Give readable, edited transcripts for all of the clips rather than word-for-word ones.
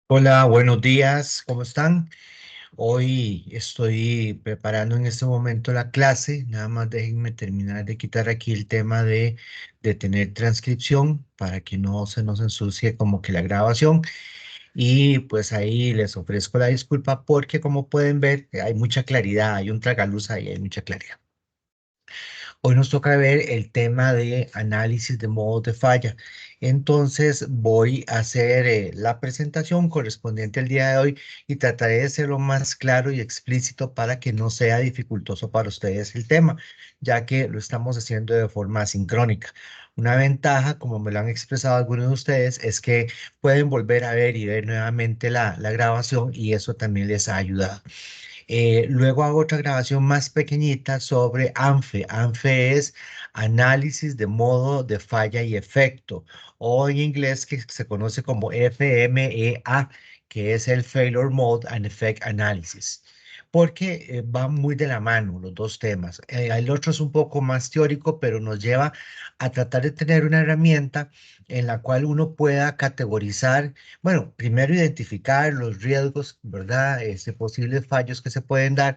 Hola, buenos días, ¿cómo están? Hoy estoy preparando en este momento la clase, nada más déjenme terminar de quitar aquí el tema de tener transcripción para que no se nos ensucie como que la grabación y pues ahí les ofrezco la disculpa porque como pueden ver hay mucha claridad, hay un tragaluz ahí, hay mucha claridad. Hoy nos toca ver el tema de análisis de modos de falla. Entonces voy a hacer la presentación correspondiente al día de hoy y trataré de ser lo más claro y explícito para que no sea dificultoso para ustedes el tema, ya que lo estamos haciendo de forma sincrónica. Una ventaja, como me lo han expresado algunos de ustedes, es que pueden volver a ver y ver nuevamente la grabación y eso también les ha ayudado. Luego hago otra grabación más pequeñita sobre ANFE. ANFE es análisis de modo de falla y efecto, o en inglés que se conoce como FMEA, que es el Failure Mode and Effect Analysis, porque van muy de la mano los dos temas. El otro es un poco más teórico, pero nos lleva a tratar de tener una herramienta en la cual uno pueda categorizar, bueno, primero identificar los riesgos, ¿verdad? Posibles fallos que se pueden dar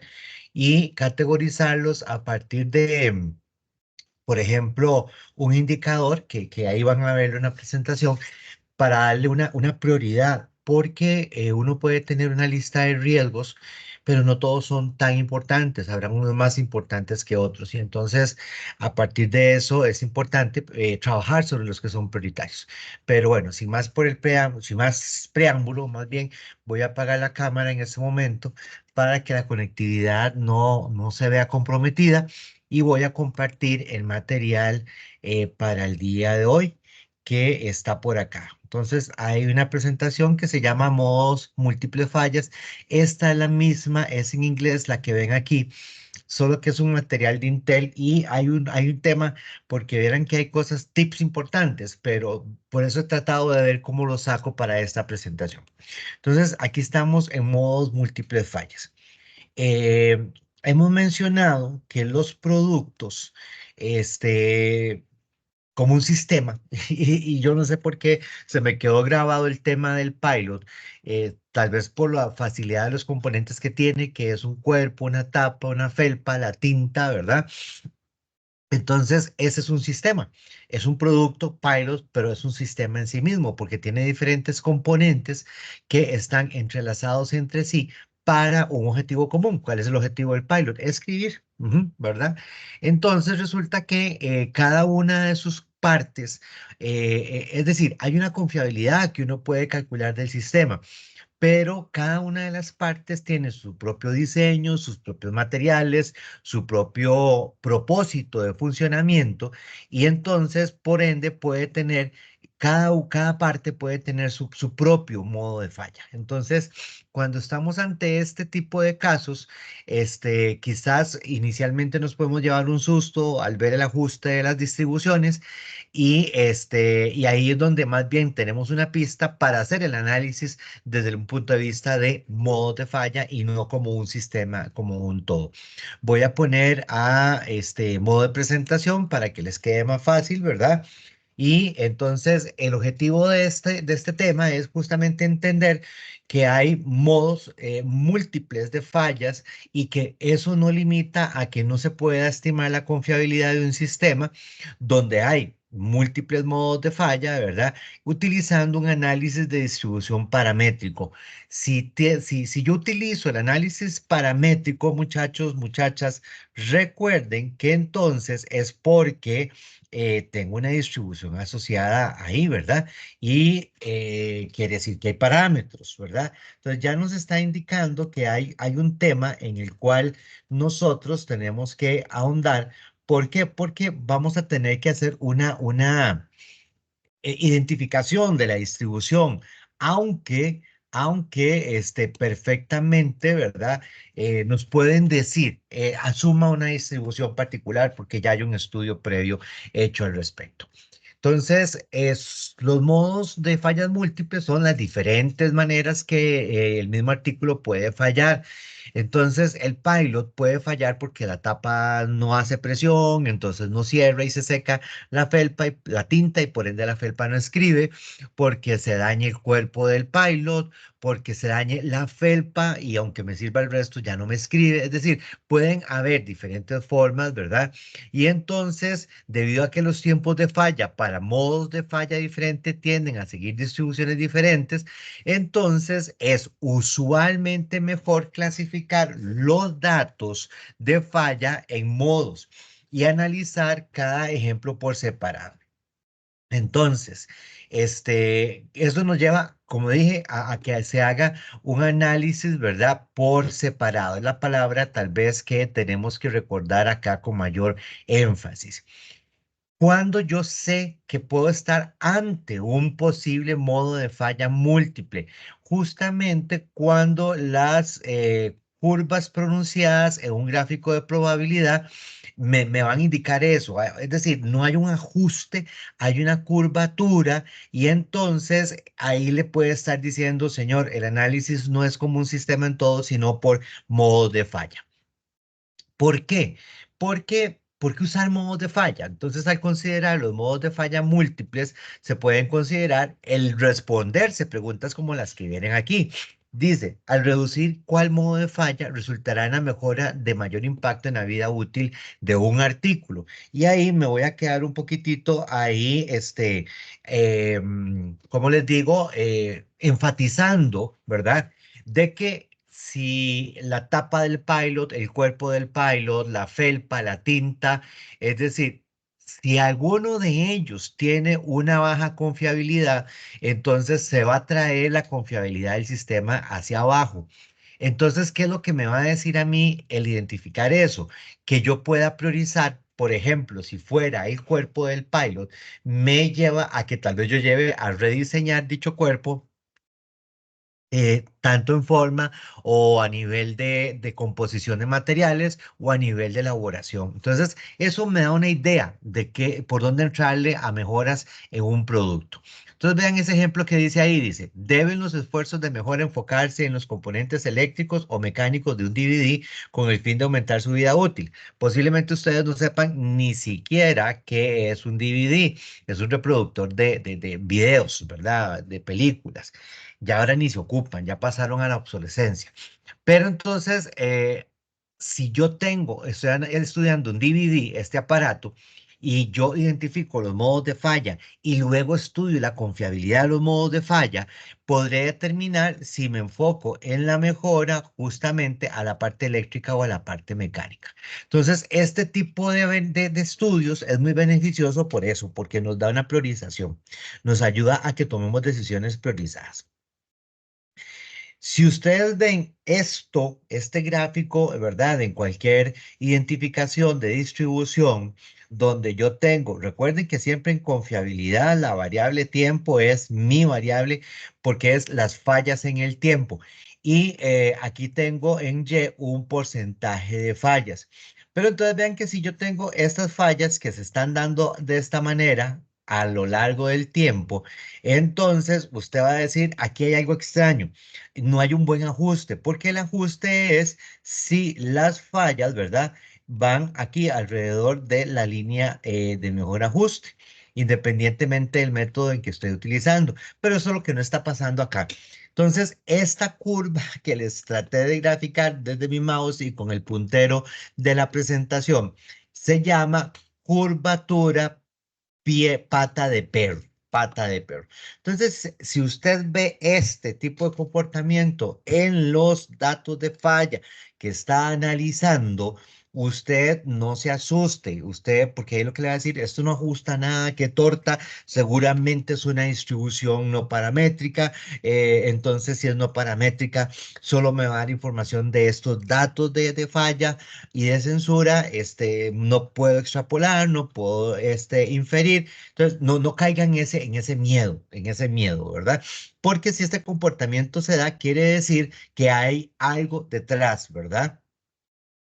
y categorizarlos a partir de, por ejemplo, un indicador que ahí van a ver en una presentación para darle una prioridad, porque uno puede tener una lista de riesgos, pero no todos son tan importantes, habrá unos más importantes que otros, y entonces a partir de eso es importante trabajar sobre los que son prioritarios. Pero bueno, sin más por el preámbulo, sin más preámbulo, más bien voy a apagar la cámara en este momento para que la conectividad no se vea comprometida y voy a compartir el material para el día de hoy que está por acá. Entonces, hay una presentación que se llama modos múltiples fallas. Esta es la misma, es en inglés, la que ven aquí, solo que es un material de Intel y hay un tema, porque verán que hay cosas, tips importantes, pero por eso he tratado de ver cómo lo saco para esta presentación. Entonces, aquí estamos en modos múltiples fallas. Eh, Hemos mencionado que los productos, este, como un sistema. Y yo no sé por qué se me quedó grabado el tema del pilot, tal vez por la facilidad de los componentes que tiene, que es un cuerpo, una tapa, una felpa, la tinta, ¿verdad? Entonces, ese es un sistema, es un producto pilot, pero es un sistema en sí mismo, porque tiene diferentes componentes que están entrelazados entre sí para un objetivo común. ¿Cuál es el objetivo del pilot? Escribir, ¿verdad? Entonces, resulta que cada una de sus partes, es decir, hay una confiabilidad que uno puede calcular del sistema, pero cada una de las partes tiene su propio diseño, sus propios materiales, su propio propósito de funcionamiento y entonces, por ende, puede tener, cada parte puede tener su propio modo de falla. Entonces, cuando estamos ante este tipo de casos, quizás inicialmente nos podemos llevar un susto al ver el ajuste de las distribuciones y ahí es donde más bien tenemos una pista para hacer el análisis desde un punto de vista de modos de falla y no como un sistema, como un todo. Voy a poner a este modo de presentación para que les quede más fácil, ¿verdad? Y entonces el objetivo de este tema es justamente entender que hay modos múltiples de fallas y que eso no limita a que no se pueda estimar la confiabilidad de un sistema donde hay múltiples modos de falla, ¿verdad? Utilizando un análisis de distribución paramétrico. Si yo utilizo el análisis paramétrico, muchachos, muchachas, recuerden que entonces es porque tengo una distribución asociada ahí, ¿verdad? Y quiere decir que hay parámetros, ¿verdad? Entonces ya nos está indicando que hay un tema en el cual nosotros tenemos que ahondar. ¿Por qué? Porque vamos a tener que hacer una identificación de la distribución, aunque, aunque perfectamente, ¿verdad? Nos pueden decir, asuma una distribución particular porque ya hay un estudio previo hecho al respecto. Entonces, los modos de fallas múltiples son las diferentes maneras que el mismo artículo puede fallar. Entonces el pilot puede fallar porque la tapa no hace presión, entonces no cierra y se seca la felpa y la tinta y por ende la felpa no escribe porque se daña el cuerpo del pilot, porque se dañe la felpa y aunque me sirva el resto ya no me escribe. Es decir, pueden haber diferentes formas, ¿verdad? Y entonces, debido a que los tiempos de falla para modos de falla diferentes tienden a seguir distribuciones diferentes, entonces es usualmente mejor clasificar los datos de falla en modos y analizar cada ejemplo por separado. Entonces, eso nos lleva, como dije, a que se haga un análisis, ¿verdad? Por separado. Es la palabra tal vez que tenemos que recordar acá con mayor énfasis. Cuando yo sé que puedo estar ante un posible modo de falla múltiple, justamente cuando las curvas pronunciadas en un gráfico de probabilidad me van a indicar eso. Es decir, no hay un ajuste, hay una curvatura y entonces ahí le puede estar diciendo, señor, el análisis no es como un sistema en todo, sino por modos de falla. ¿Por qué? Porque usar modos de falla. Entonces, al considerar los modos de falla múltiples, se pueden considerar el responderse preguntas como las que vienen aquí. Dice, al reducir cuál modo de falla resultará en la mejora de mayor impacto en la vida útil de un artículo. Y ahí me voy a quedar un poquitito ahí, como les digo, enfatizando, ¿verdad? De que si la tapa del pilot, el cuerpo del pilot, la felpa, la tinta, es decir, si alguno de ellos tiene una baja confiabilidad, entonces se va a traer la confiabilidad del sistema hacia abajo. Entonces, ¿qué es lo que me va a decir a mí el identificar eso? Que yo pueda priorizar. Por ejemplo, si fuera el cuerpo del pilot, me lleva a que tal vez yo lleve a rediseñar dicho cuerpo tanto en forma o a nivel de composición de materiales o a nivel de elaboración. Entonces, eso me da una idea de por dónde entrarle a mejoras en un producto. Entonces, vean ese ejemplo que dice ahí, dice, deben los esfuerzos de mejora enfocarse en los componentes eléctricos o mecánicos de un DVD con el fin de aumentar su vida útil. Posiblemente ustedes no sepan ni siquiera qué es un DVD, es un reproductor de videos, ¿verdad? De películas ya ahora ni se ocupan, ya pasaron a la obsolescencia. Pero entonces, si yo estudiando un DVD, este aparato, y yo identifico los modos de falla y luego estudio la confiabilidad de los modos de falla, podré determinar si me enfoco en la mejora justamente a la parte eléctrica o a la parte mecánica. Entonces, este tipo de estudios es muy beneficioso por eso, porque nos da una priorización, nos ayuda a que tomemos decisiones priorizadas. Si ustedes ven esto, este gráfico, ¿verdad? En cualquier identificación de distribución donde yo tengo, recuerden que siempre en confiabilidad la variable tiempo es mi variable porque es las fallas en el tiempo. Y aquí tengo en Y un porcentaje de fallas. Pero entonces vean que si yo tengo estas fallas que se están dando de esta manera a lo largo del tiempo, entonces usted va a decir, aquí hay algo extraño, no hay un buen ajuste, porque el ajuste es si las fallas, ¿verdad? Van aquí alrededor de la línea de mejor ajuste, independientemente del método en que estoy utilizando. Pero eso es lo que no está pasando acá. Entonces, esta curva que les traté de graficar desde mi mouse y con el puntero de la presentación se llama curvatura pata de perro, pata de perro. Entonces, si usted ve este tipo de comportamiento en los datos de falla que está analizando, usted no se asuste, usted, porque ahí lo que le va a decir, esto no ajusta nada, qué torta, seguramente es una distribución no paramétrica, entonces si es no paramétrica, solo me va a dar información de estos datos de falla y de censura, no puedo extrapolar, no puedo, inferir, entonces no caigan en ese miedo, ¿verdad? Porque si este comportamiento se da, quiere decir que hay algo detrás, ¿verdad?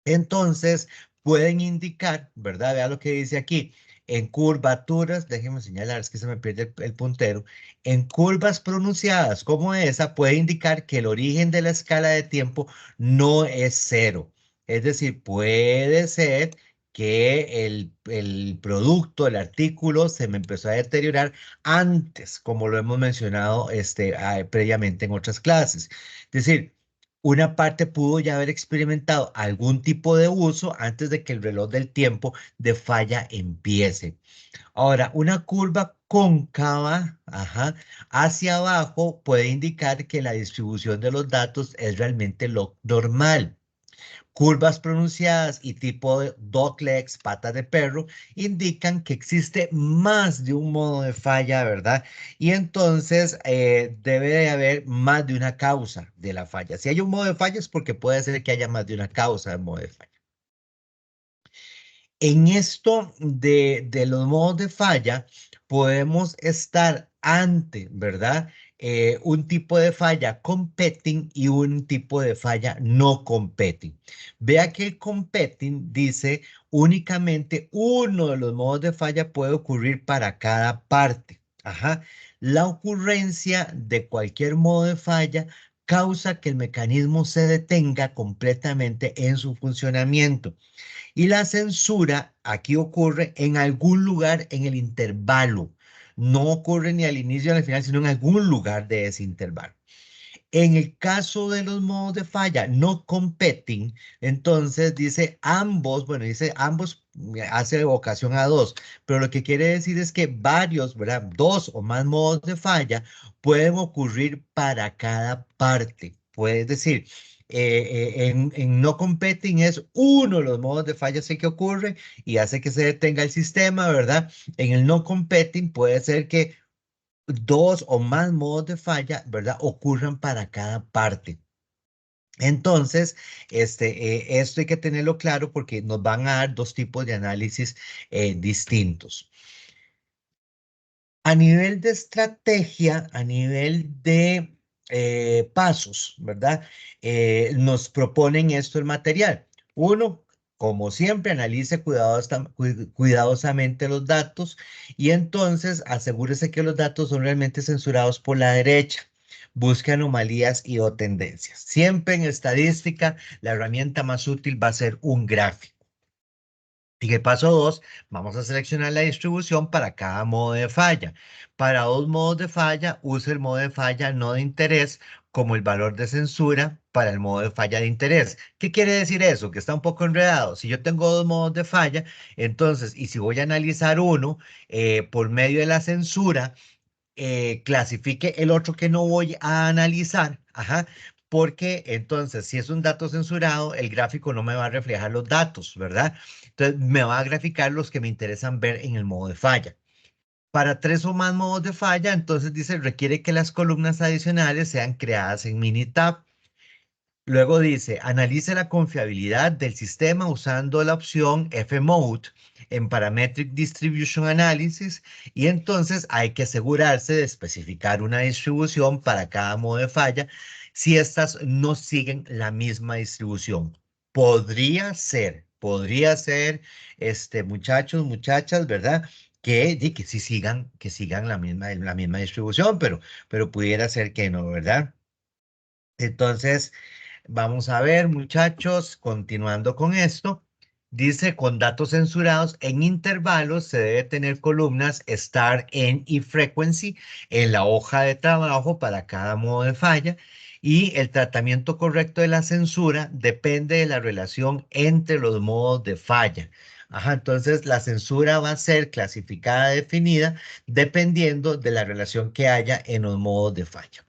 Entonces, pueden indicar, ¿verdad? Vea lo que dice aquí. En curvaturas, déjenme señalar, es que se me pierde el puntero. En curvas pronunciadas como esa puede indicar que el origen de la escala de tiempo no es cero. Es decir, puede ser que el producto, el artículo, se me empezó a deteriorar antes, como lo hemos mencionado previamente en otras clases. Es decir, una parte pudo ya haber experimentado algún tipo de uso antes de que el reloj del tiempo de falla empiece. Ahora, una curva cóncava, ajá, hacia abajo puede indicar que la distribución de los datos es realmente lo normal. Curvas pronunciadas y tipo de doglegs, patas de perro, indican que existe más de un modo de falla, ¿verdad? Y entonces debe de haber más de una causa de la falla. Si hay un modo de falla es porque puede ser que haya más de una causa de modo de falla. En esto de los modos de falla, podemos estar ante, ¿verdad? Un tipo de falla competing y un tipo de falla no competing. Vea que el competing dice únicamente uno de los modos de falla puede ocurrir para cada parte. Ajá. La ocurrencia de cualquier modo de falla causa que el mecanismo se detenga completamente en su funcionamiento. Y la censura aquí ocurre en algún lugar en el intervalo. No ocurre ni al inicio ni al final, sino en algún lugar de ese intervalo. En el caso de los modos de falla no competing, entonces dice ambos, bueno, dice ambos hace evocación a dos, pero lo que quiere decir es que varios, ¿verdad? Dos o más modos de falla pueden ocurrir para cada parte. Puede decir, en no competing es uno de los modos de falla sí que ocurre y hace que se detenga el sistema, ¿verdad? En el no competing puede ser que dos o más modos de falla, ¿verdad? Ocurran para cada parte. Entonces, esto hay que tenerlo claro porque nos van a dar dos tipos de análisis distintos. A nivel de estrategia, a nivel de pasos, ¿verdad? Nos proponen esto el material. Uno, como siempre, analice cuidadosamente los datos y entonces asegúrese que los datos son realmente censurados por la derecha. Busque anomalías y o tendencias. Siempre en estadística, la herramienta más útil va a ser un gráfico. Y el paso 2, vamos a seleccionar la distribución para cada modo de falla. Para dos modos de falla, use el modo de falla no de interés como el valor de censura para el modo de falla de interés. ¿Qué quiere decir eso? Que está un poco enredado. Si yo tengo dos modos de falla, entonces, y si voy a analizar uno por medio de la censura, clasifique el otro que no voy a analizar, ajá, porque entonces si es un dato censurado, el gráfico no me va a reflejar los datos, ¿verdad? Entonces me va a graficar los que me interesan ver en el modo de falla. Para tres o más modos de falla, entonces dice, requiere que las columnas adicionales sean creadas en Minitab. Luego dice, analice la confiabilidad del sistema usando la opción Fmode en Parametric Distribution Analysis y entonces hay que asegurarse de especificar una distribución para cada modo de falla si estas no siguen la misma distribución. Podría ser, muchachos, muchachas, ¿verdad? Que sigan la misma distribución, pero pudiera ser que no, ¿verdad? Entonces, vamos a ver, muchachos, continuando con esto. Dice, con datos censurados en intervalos se debe tener columnas start, end y frequency en la hoja de trabajo para cada modo de falla y el tratamiento correcto de la censura depende de la relación entre los modos de falla. Ajá, entonces la censura va a ser clasificada, definida, dependiendo de la relación que haya en los modos de falla.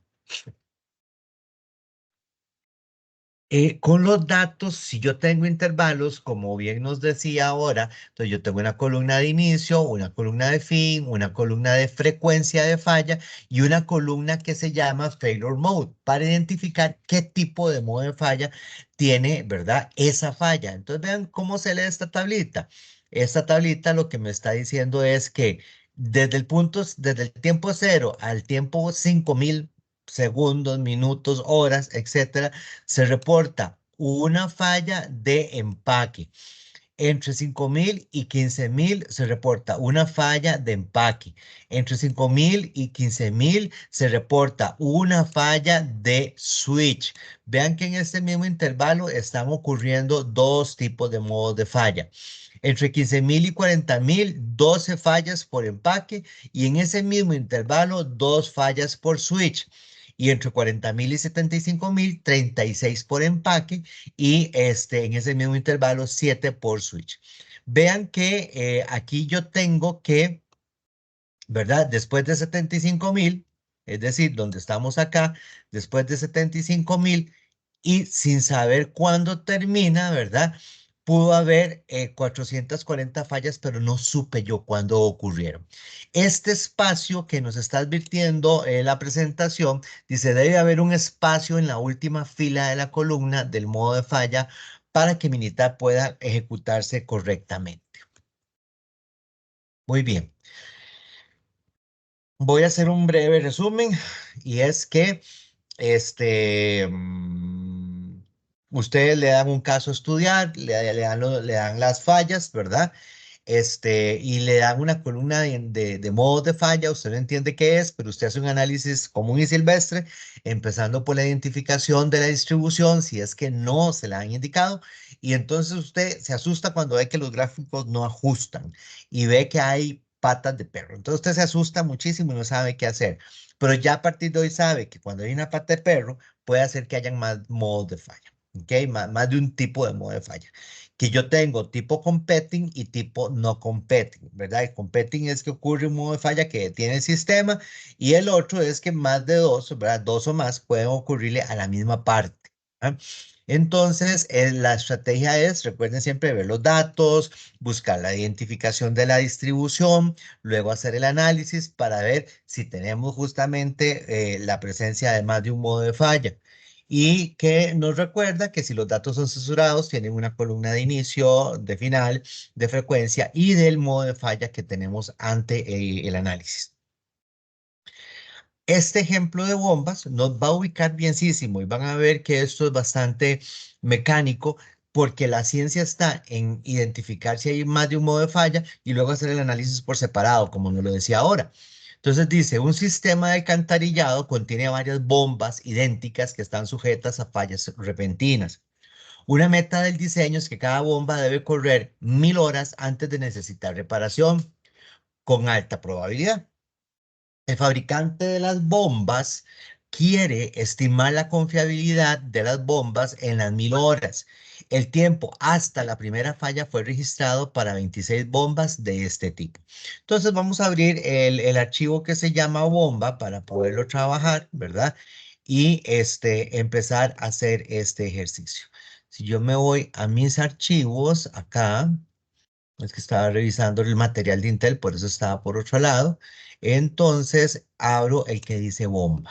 Con los datos, si yo tengo intervalos, como bien nos decía ahora, entonces yo tengo una columna de inicio, una columna de fin, una columna de frecuencia de falla y una columna que se llama failure mode para identificar qué tipo de modo de falla tiene, ¿verdad? Esa falla. Entonces vean cómo se lee esta tablita. Esta tablita lo que me está diciendo es que desde el tiempo cero al tiempo 5000 segundos, minutos, horas, etcétera, se reporta una falla de empaque. Entre 5.000 y 15.000 se reporta una falla de empaque. Entre 5.000 y 15.000 se reporta una falla de switch. Vean que en este mismo intervalo están ocurriendo dos tipos de modos de falla. Entre 15.000 y 40.000, 12 fallas por empaque y en ese mismo intervalo, dos fallas por switch. Y entre 40.000 y 75.000, 36 por empaque y en ese mismo intervalo, 7 por switch. Vean que aquí yo tengo que, ¿verdad? Después de 75.000, es decir, donde estamos acá, después de 75.000 y sin saber cuándo termina, ¿verdad? Pudo haber 440 fallas, pero no supe yo cuándo ocurrieron. Este espacio que nos está advirtiendo la presentación, dice, debe haber un espacio en la última fila de la columna del modo de falla para que Minitab pueda ejecutarse correctamente. Muy bien. Voy a hacer un breve resumen y es que ustedes le dan un caso a estudiar, le dan las fallas, ¿verdad? Y le dan una columna de modos de falla, usted no entiende qué es, pero usted hace un análisis común y silvestre, empezando por la identificación de la distribución, si es que no se la han indicado, y entonces usted se asusta cuando ve que los gráficos no ajustan y ve que hay patas de perro. Entonces usted se asusta muchísimo y no sabe qué hacer. Pero ya a partir de hoy sabe que cuando hay una pata de perro puede hacer que hayan más modos de falla. ¿Ok? Más de un tipo de modo de falla. Que yo tengo tipo competing y tipo no competing, ¿verdad? El competing es que ocurre un modo de falla que tiene el sistema y el otro es que más de dos, ¿verdad? Dos o más pueden ocurrirle a la misma parte. ¿Ah? Entonces, la estrategia es, recuerden siempre ver los datos, buscar la identificación de la distribución, luego hacer el análisis para ver si tenemos justamente la presencia de más de un modo de falla. Y que nos recuerda que si los datos son censurados, tienen una columna de inicio, de final, de frecuencia y del modo de falla que tenemos ante el análisis. Este ejemplo de bombas nos va a ubicar bienísimo y van a ver que esto es bastante mecánico porque la ciencia está en identificar si hay más de un modo de falla y luego hacer el análisis por separado, como nos lo decía ahora. Entonces dice, un sistema de alcantarillado contiene varias bombas idénticas que están sujetas a fallas repentinas. Una meta del diseño es que cada bomba debe correr 1.000 horas antes de necesitar reparación con alta probabilidad. El fabricante de las bombas quiere estimar la confiabilidad de las bombas en las 1.000 horas. El tiempo hasta la primera falla fue registrado para 26 bombas de este tipo. Entonces vamos a abrir el archivo que se llama bomba para poderlo trabajar, ¿verdad? Y empezar a hacer este ejercicio. Si yo me voy a mis archivos acá, es que estaba revisando el material de Intel, por eso estaba por otro lado. Entonces abro el que dice bomba.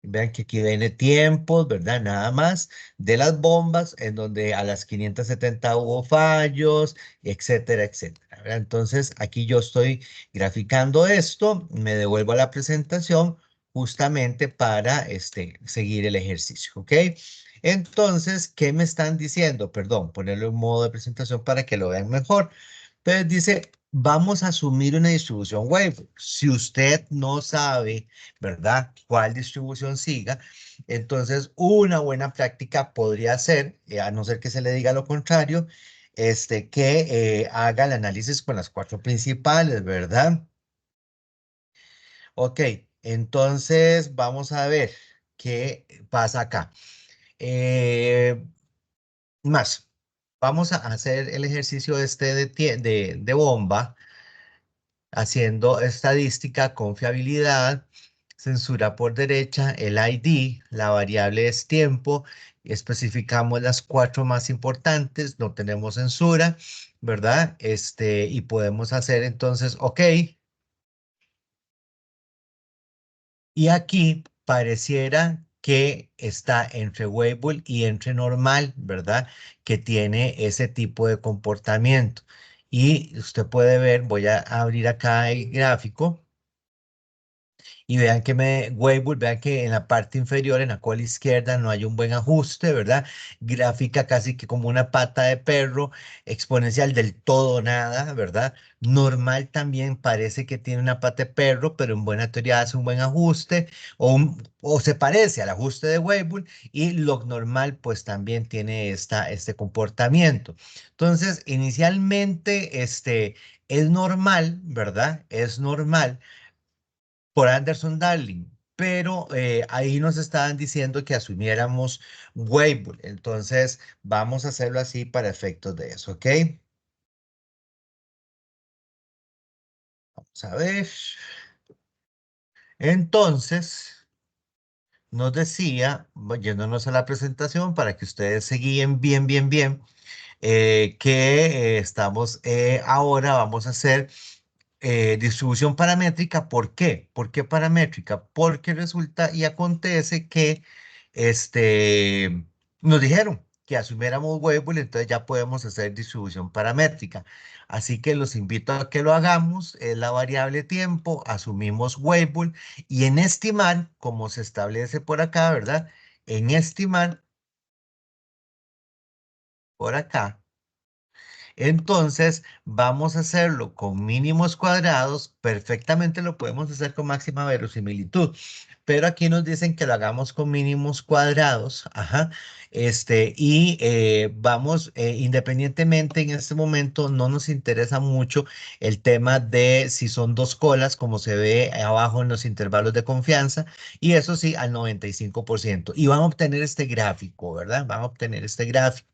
Vean que aquí viene tiempos, ¿verdad? Nada más de las bombas, en donde a las 570 hubo fallos, etcétera, etcétera, ¿verdad? Entonces aquí yo estoy graficando esto, me devuelvo a la presentación justamente para seguir el ejercicio, ¿ok? Entonces, ¿qué me están diciendo? Perdón, ponerlo en modo de presentación para que lo vean mejor. Entonces dice, vamos a asumir una distribución wave. Si usted no sabe, ¿verdad? ¿Cuál distribución siga? Entonces, una buena práctica podría ser, a no ser que se le diga lo contrario, que haga el análisis con las cuatro principales, ¿verdad? Ok, entonces vamos a ver qué pasa acá. Eh, más, vamos a hacer el ejercicio de bomba haciendo estadística, confiabilidad, censura por derecha, el ID, la variable es tiempo, especificamos las cuatro más importantes, no tenemos censura, ¿verdad? Y podemos hacer entonces, ok, y aquí pareciera que está entre Weibull y entre normal, ¿verdad? Que tiene ese tipo de comportamiento. Y usted puede ver, voy a abrir acá el gráfico. Y vean que Weibull, vean que en la parte inferior, en la cola izquierda, no hay un buen ajuste, ¿verdad? Gráfica casi que como una pata de perro, exponencial del todo nada, ¿verdad? Normal también parece que tiene una pata de perro, pero en buena teoría hace un buen ajuste, o se parece al ajuste de Weibull, y log normal pues también tiene este comportamiento. Entonces, inicialmente, es normal, ¿verdad? Es normal por Anderson Darling, pero ahí nos estaban diciendo que asumiéramos Weibull. Entonces, vamos a hacerlo así para efectos de eso, ¿ok? Vamos a ver. Entonces, nos decía, yéndonos a la presentación para que ustedes se guíen bien, bien, bien, que estamos ahora, vamos a hacer distribución paramétrica. ¿Por qué? ¿Por qué paramétrica? Porque resulta y acontece que nos dijeron que asumiéramos Weibull, entonces ya podemos hacer distribución paramétrica. Así que los invito a que lo hagamos. Es la variable tiempo, asumimos Weibull y en estimar, como se establece por acá, ¿verdad? En estimar, por acá. Entonces, vamos a hacerlo con mínimos cuadrados. Perfectamente lo podemos hacer con máxima verosimilitud, pero aquí nos dicen que lo hagamos con mínimos cuadrados. Ajá. Y vamos, independientemente en este momento, no nos interesa mucho el tema de si son dos colas, como se ve abajo en los intervalos de confianza, y eso sí, al 95%. Y van a obtener este gráfico, ¿verdad? Van a obtener este gráfico.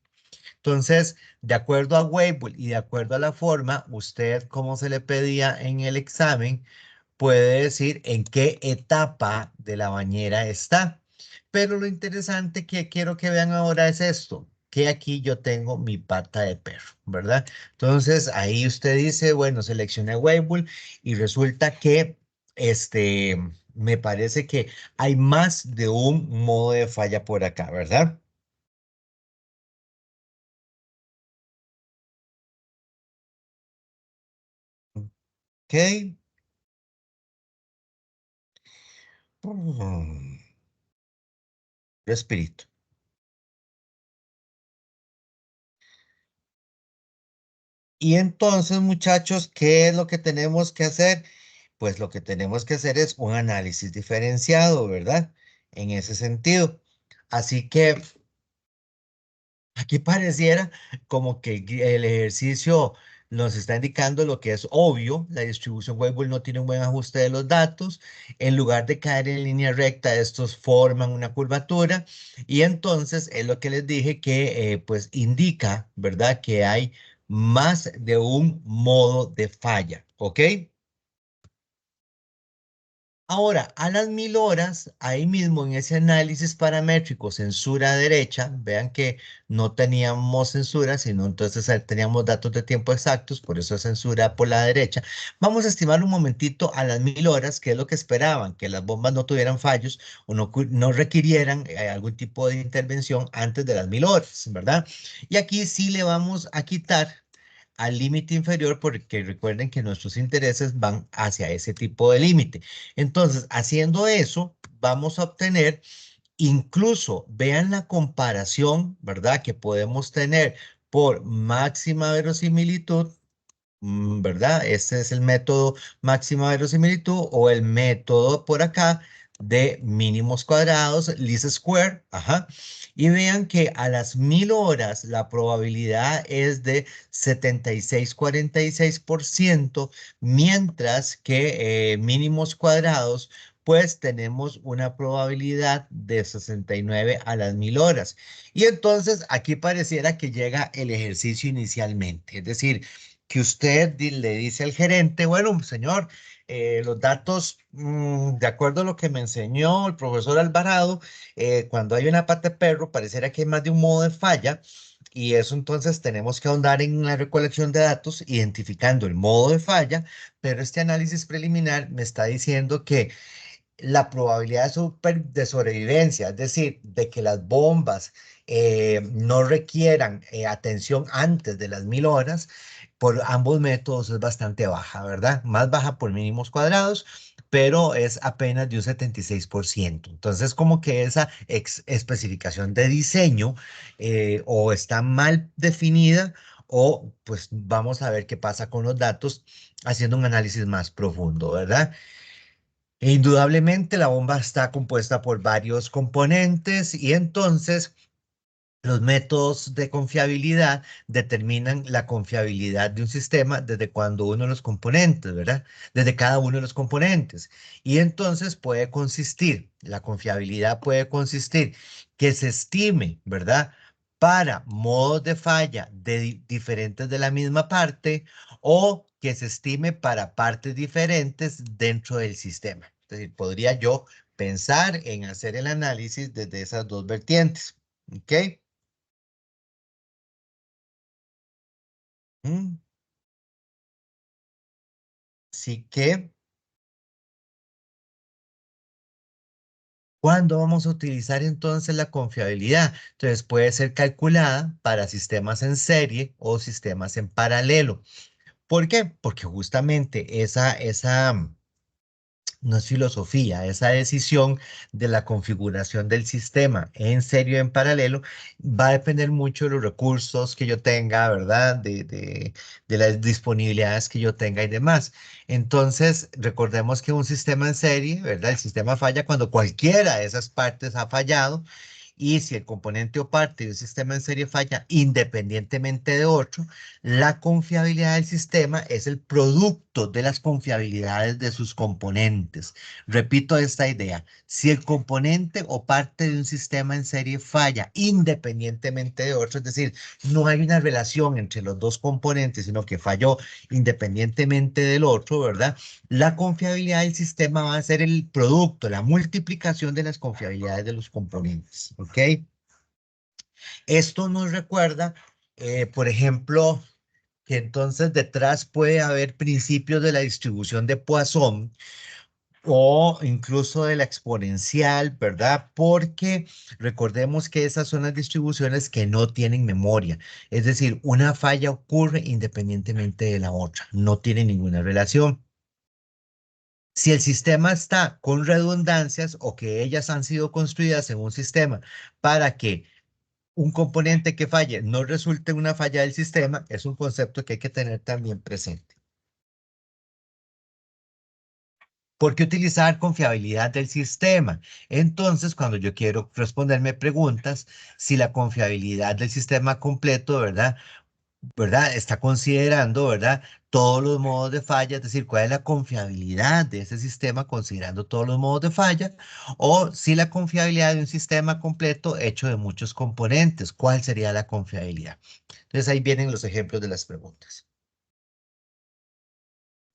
Entonces, de acuerdo a Weibull y de acuerdo a la forma, usted, como se le pedía en el examen, puede decir en qué etapa de la bañera está. Pero lo interesante que quiero que vean ahora es esto, que aquí yo tengo mi pata de perro, ¿verdad? Entonces, ahí usted dice, bueno, seleccione Weibull y resulta que me parece que hay más de un modo de falla por acá, ¿verdad? Ok. Respirito. Y entonces, muchachos, ¿qué es lo que tenemos que hacer? Pues lo que tenemos que hacer es un análisis diferenciado, ¿verdad? En ese sentido. Así que aquí pareciera como que el ejercicio nos está indicando lo que es obvio. La distribución Weibull no tiene un buen ajuste de los datos. En lugar de caer en línea recta, estos forman una curvatura. Y entonces es lo que les dije que pues indica, ¿verdad? Que hay más de un modo de falla, ¿ok? Ahora, a las 1000 horas, ahí mismo en ese análisis paramétrico, censura derecha, vean que no teníamos censura, sino entonces teníamos datos de tiempo exactos, por eso censura por la derecha. Vamos a estimar un momentito a las 1000 horas, que es lo que esperaban, que las bombas no tuvieran fallos o no requirieran algún tipo de intervención antes de las 1000 horas, ¿verdad? Y aquí sí le vamos a quitar al límite inferior porque recuerden que nuestros intereses van hacia ese tipo de límite. Entonces, haciendo eso, vamos a obtener, incluso vean la comparación, ¿verdad? Que podemos tener por máxima verosimilitud. ¿Verdad? Este es el método máxima verosimilitud o el método por acá de mínimos cuadrados, least square, ajá. Y vean que a las 1000 horas la probabilidad es de 76,46%, mientras que mínimos cuadrados, pues tenemos una probabilidad de 69 a las 1000 horas. Y entonces aquí pareciera que llega el ejercicio inicialmente, es decir, que usted le dice al gerente, bueno, señor, los datos, de acuerdo a lo que me enseñó el profesor Alvarado, cuando hay una pata de perro, pareciera que hay más de un modo de falla. Y eso entonces tenemos que ahondar en la recolección de datos, identificando el modo de falla, pero este análisis preliminar me está diciendo que la probabilidad de sobrevivencia, es decir, de que las bombas no requieran atención antes de las 1000 horas, por ambos métodos es bastante baja, ¿verdad? Más baja por mínimos cuadrados, pero es apenas de un 76%. Entonces, como que esa especificación de diseño o está mal definida o pues vamos a ver qué pasa con los datos haciendo un análisis más profundo, ¿verdad? E indudablemente la bomba está compuesta por varios componentes y entonces los métodos de confiabilidad determinan la confiabilidad de un sistema desde cuando uno de los componentes, ¿verdad? Desde cada uno de los componentes. Y entonces puede consistir, la confiabilidad puede consistir que se estime, ¿verdad? Para modos de falla diferentes de la misma parte o que se estime para partes diferentes dentro del sistema. Es decir, podría yo pensar en hacer el análisis desde esas dos vertientes. ¿Ok? Mm, Así que, ¿cuándo vamos a utilizar entonces la confiabilidad? Entonces, puede ser calculada para sistemas en serie o sistemas en paralelo. ¿Por qué? Porque justamente esa no es filosofía, esa decisión de la configuración del sistema en serio, en paralelo, va a depender mucho de los recursos que yo tenga, ¿verdad? De las disponibilidades que yo tenga y demás. Entonces, recordemos que un sistema en serie, ¿verdad? El sistema falla cuando cualquiera de esas partes ha fallado. Y si el componente o parte de un sistema en serie falla independientemente de otro, la confiabilidad del sistema es el producto de las confiabilidades de sus componentes. Repito esta idea. Si el componente o parte de un sistema en serie falla independientemente de otro, es decir, no hay una relación entre los dos componentes, sino que falló independientemente del otro, ¿verdad? La confiabilidad del sistema va a ser el producto, la multiplicación de las confiabilidades de los componentes, ¿ok? Esto nos recuerda, por ejemplo, que entonces detrás puede haber principios de la distribución de Poisson o incluso de la exponencial, ¿verdad? Porque recordemos que esas son las distribuciones que no tienen memoria. Es decir, una falla ocurre independientemente de la otra, no tiene ninguna relación. Si el sistema está con redundancias o que ellas han sido construidas en un sistema para que un componente que falle no resulte en una falla del sistema, es un concepto que hay que tener también presente. ¿Por qué utilizar confiabilidad del sistema? Entonces, cuando yo quiero responderme preguntas, si la confiabilidad del sistema completo, ¿verdad? Está considerando, ¿verdad? Todos los modos de falla, es decir, cuál es la confiabilidad de ese sistema considerando todos los modos de falla, o si la confiabilidad de un sistema completo hecho de muchos componentes, ¿cuál sería la confiabilidad? Entonces ahí vienen los ejemplos de las preguntas.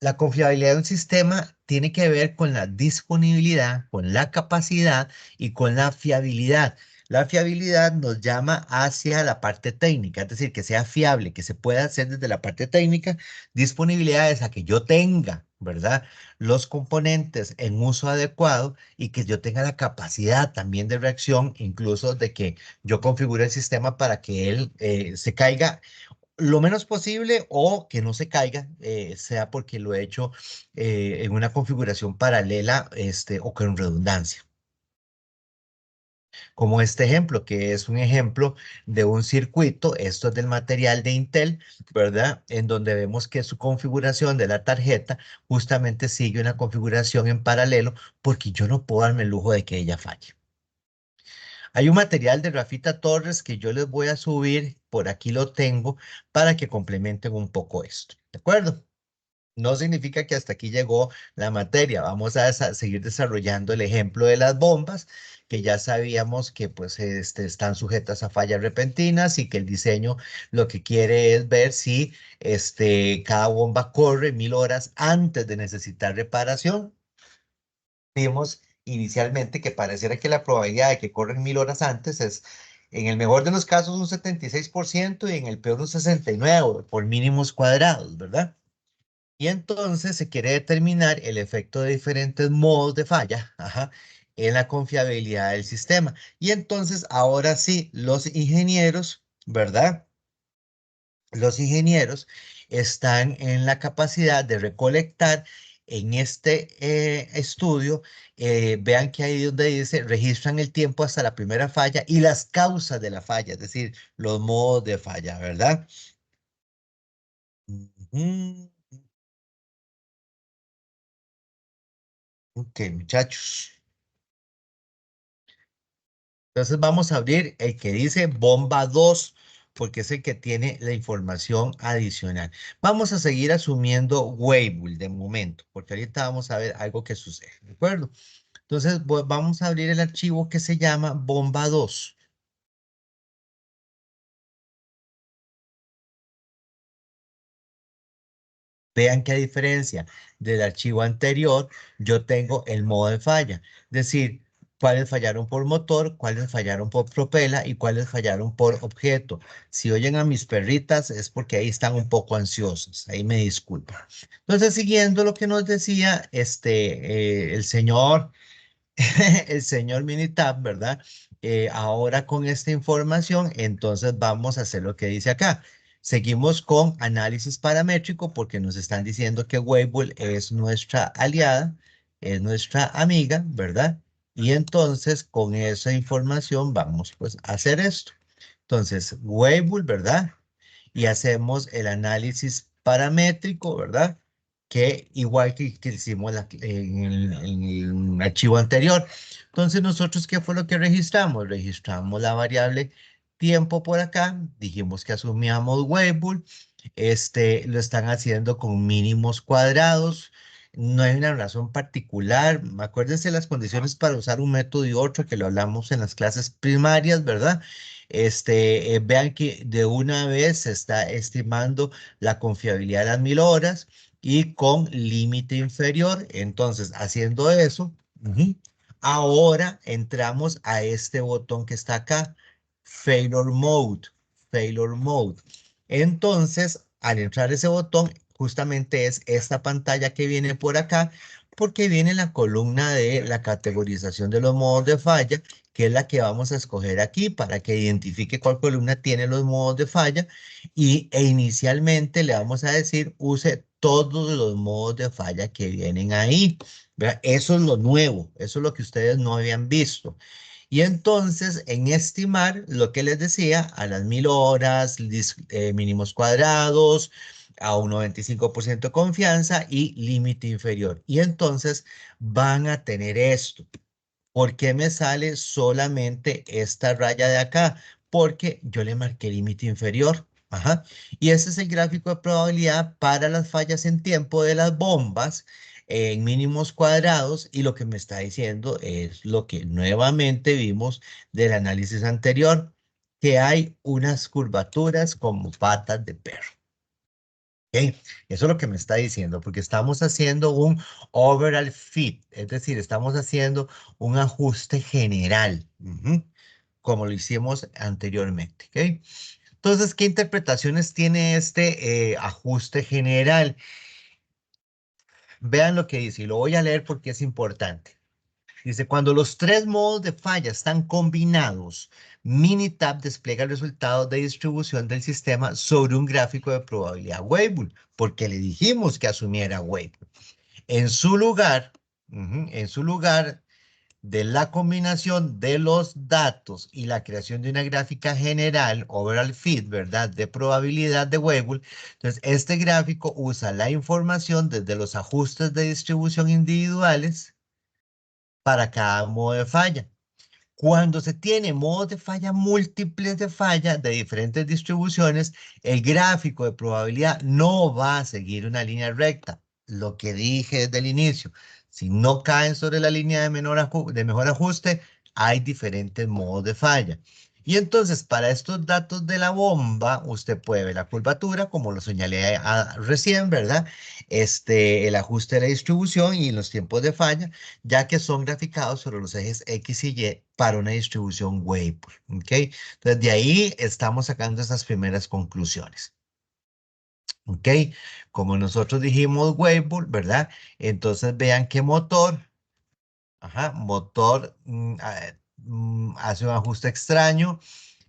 La confiabilidad de un sistema tiene que ver con la disponibilidad, con la capacidad y con la fiabilidad. La fiabilidad nos llama hacia la parte técnica, es decir, que sea fiable, que se pueda hacer desde la parte técnica. Disponibilidad es a que yo tenga, ¿verdad? Los componentes en uso adecuado y que yo tenga la capacidad también de reacción, incluso de que yo configure el sistema para que él se caiga lo menos posible o que no se caiga, sea porque lo he hecho en una configuración paralela o con redundancia. Como este ejemplo, que es un ejemplo de un circuito, esto es del material de Intel, ¿verdad? En donde vemos que su configuración de la tarjeta justamente sigue una configuración en paralelo porque yo no puedo darme el lujo de que ella falle. Hay un material de Rafita Torres que yo les voy a subir, por aquí lo tengo, para que complementen un poco esto. ¿De acuerdo? No significa que hasta aquí llegó la materia. Vamos a seguir desarrollando el ejemplo de las bombas, que ya sabíamos que pues están sujetas a fallas repentinas y que el diseño lo que quiere es ver si cada bomba corre 1000 horas antes de necesitar reparación. Vimos inicialmente que pareciera que la probabilidad de que corren 1000 horas antes es, en el mejor de los casos, un 76% y en el peor un 69% por mínimos cuadrados, ¿verdad? Y entonces se quiere determinar el efecto de diferentes modos de falla, ajá, en la confiabilidad del sistema. Y entonces ahora sí, los ingenieros, ¿verdad? Los ingenieros están en la capacidad de recolectar en este estudio, vean que ahí donde dice, registran el tiempo hasta la primera falla y las causas de la falla, es decir, los modos de falla, ¿verdad? Ujú. Ok, muchachos. Entonces vamos a abrir el que dice bomba 2 porque es el que tiene la información adicional. Vamos a seguir asumiendo Weibull de momento, porque ahorita vamos a ver algo que sucede, ¿de acuerdo? Entonces vamos a abrir el archivo que se llama bomba 2. Vean que a diferencia del archivo anterior, yo tengo el modo de falla. Es decir, cuáles fallaron por motor, cuáles fallaron por propela y cuáles fallaron por objeto. Si oyen a mis perritas es porque ahí están un poco ansiosas. Ahí me disculpan. Entonces, siguiendo lo que nos decía el señor el señor Minitab, ¿verdad? Ahora con esta información, entonces vamos a hacer lo que dice acá. Seguimos con análisis paramétrico porque nos están diciendo que Weibull es nuestra aliada, es nuestra amiga, ¿verdad? Y entonces con esa información vamos pues a hacer esto. Entonces, Weibull, ¿verdad? Y hacemos el análisis paramétrico, ¿verdad? Que igual que hicimos en el archivo anterior. Entonces, nosotros, ¿qué fue lo que registramos? Registramos la variable tiempo por acá, dijimos que asumíamos Weibull, lo están haciendo con mínimos cuadrados, no hay una razón particular, acuérdense las condiciones para usar un método y otro, que lo hablamos en las clases primarias, ¿verdad? Vean que de una vez se está estimando la confiabilidad de las 1000 horas y con límite inferior. Entonces, haciendo eso, ahora entramos a este botón que está acá, Failure Mode, Failure Mode. Entonces, al entrar ese botón, justamente es esta pantalla que viene por acá, porque viene la columna de la categorización de los modos de falla, que es la que vamos a escoger aquí para que identifique cuál columna tiene los modos de falla e inicialmente le vamos a decir use todos los modos de falla que vienen ahí. ¿Verdad? Eso es lo nuevo, eso es lo que ustedes no habían visto. Y entonces, en estimar, lo que les decía, a las 1000 horas, mínimos cuadrados, a un 95% de confianza y límite inferior. Y entonces van a tener esto. ¿Por qué me sale solamente esta raya de acá? Porque yo le marqué límite inferior. Ajá. Y ese es el gráfico de probabilidad para las fallas en tiempo de las bombas en mínimos cuadrados. Y lo que me está diciendo es lo que nuevamente vimos del análisis anterior, que hay unas curvaturas como patas de perro. ¿Ok? Eso es lo que me está diciendo, porque estamos haciendo un overall fit, es decir, estamos haciendo un ajuste general, como lo hicimos anteriormente. ¿Ok? Entonces, ¿qué interpretaciones tiene este ajuste general? Vean lo que dice, y lo voy a leer porque es importante. Dice, cuando los tres modos de falla están combinados, Minitab despliega el resultado de distribución del sistema sobre un gráfico de probabilidad Weibull, porque le dijimos que asumiera Weibull. En su lugar, en su lugar de la combinación de los datos y la creación de una gráfica general, overall fit, ¿verdad? De probabilidad de Weibull. Entonces, este gráfico usa la información desde los ajustes de distribución individuales para cada modo de falla. Cuando se tiene modos de falla múltiples de falla de diferentes distribuciones, el gráfico de probabilidad no va a seguir una línea recta. Lo que dije desde el inicio, si no caen sobre la línea de mejor ajuste, hay diferentes modos de falla. Y entonces, para estos datos de la bomba, usted puede ver la curvatura, como lo señalé recién, ¿verdad? El ajuste de la distribución y los tiempos de falla, ya que son graficados sobre los ejes X y Y para una distribución Weibull. ¿Ok? Entonces, de ahí estamos sacando esas primeras conclusiones. ¿Ok? Como nosotros dijimos Weibull, ¿verdad? Entonces, vean qué motor. Ajá, motor hace un ajuste extraño.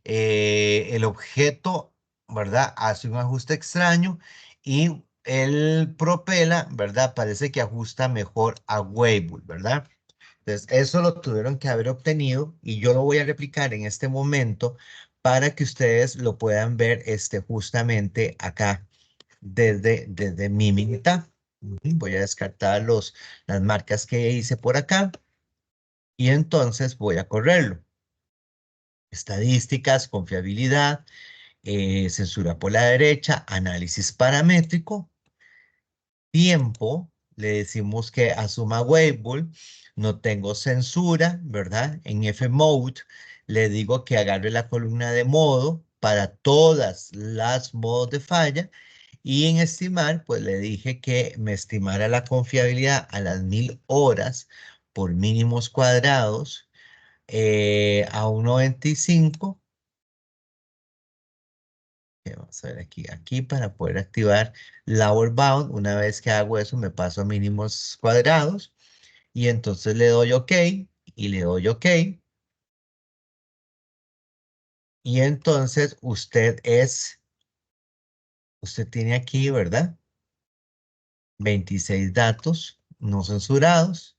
El objeto, ¿verdad? Hace un ajuste extraño y el Propela, ¿verdad? Parece que ajusta mejor a Weibull, ¿verdad? Entonces, eso lo tuvieron que haber obtenido y yo lo voy a replicar en este momento para que ustedes lo puedan ver justamente acá desde mi mitad. Voy a descartar las marcas que hice por acá y entonces voy a correrlo. Estadísticas, confiabilidad, censura por la derecha, análisis paramétrico, tiempo, le decimos que asuma Weibull, no tengo censura, ¿verdad? En Fmode le digo que agarre la columna de modo para todas las modos de falla y en estimar, pues le dije que me estimara la confiabilidad a las 1000 horas por mínimos cuadrados a 1.25. Vamos a ver aquí para poder activar Lower Bound. Una vez que hago eso, me paso a mínimos cuadrados y entonces le doy OK y le doy OK. Y entonces usted tiene aquí, ¿verdad? 26 datos no censurados.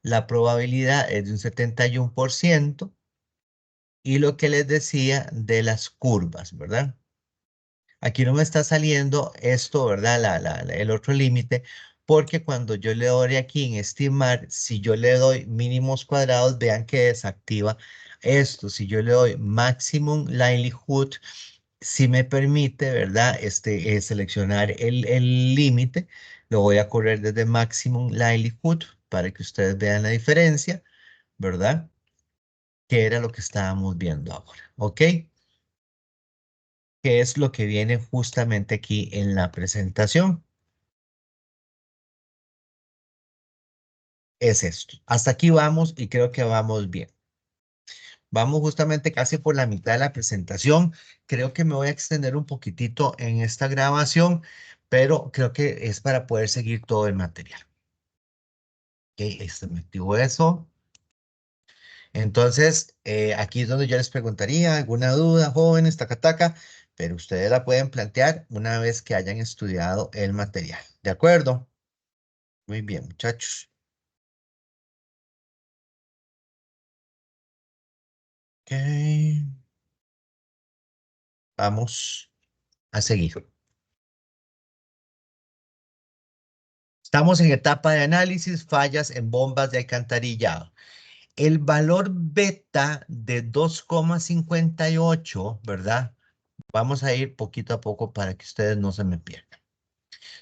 La probabilidad es de un 71% y lo que les decía de las curvas, ¿verdad? Aquí no me está saliendo esto, ¿verdad? El otro límite, porque cuando yo le doy aquí en estimar, si yo le doy mínimos cuadrados, vean que desactiva esto. Si yo le doy maximum likelihood, si me permite, ¿verdad? Seleccionar el límite, lo voy a correr desde maximum likelihood para que ustedes vean la diferencia, ¿verdad? Que era lo que estábamos viendo ahora, ¿ok? Que es lo que viene justamente aquí en la presentación. Es esto. Hasta aquí vamos y creo que vamos bien. Vamos justamente casi por la mitad de la presentación. Creo que me voy a extender un poquitito en esta grabación, pero creo que es para poder seguir todo el material. Ok, me activo eso. Entonces, aquí es donde yo les preguntaría alguna duda, jóvenes, taca, taca, pero ustedes la pueden plantear una vez que hayan estudiado el material. ¿De acuerdo? Muy bien, muchachos. Ok, vamos a seguir. Estamos en etapa de análisis, fallas en bombas de alcantarillado. El valor beta de 2,58, ¿verdad? Vamos a ir poquito a poco para que ustedes no se me pierdan.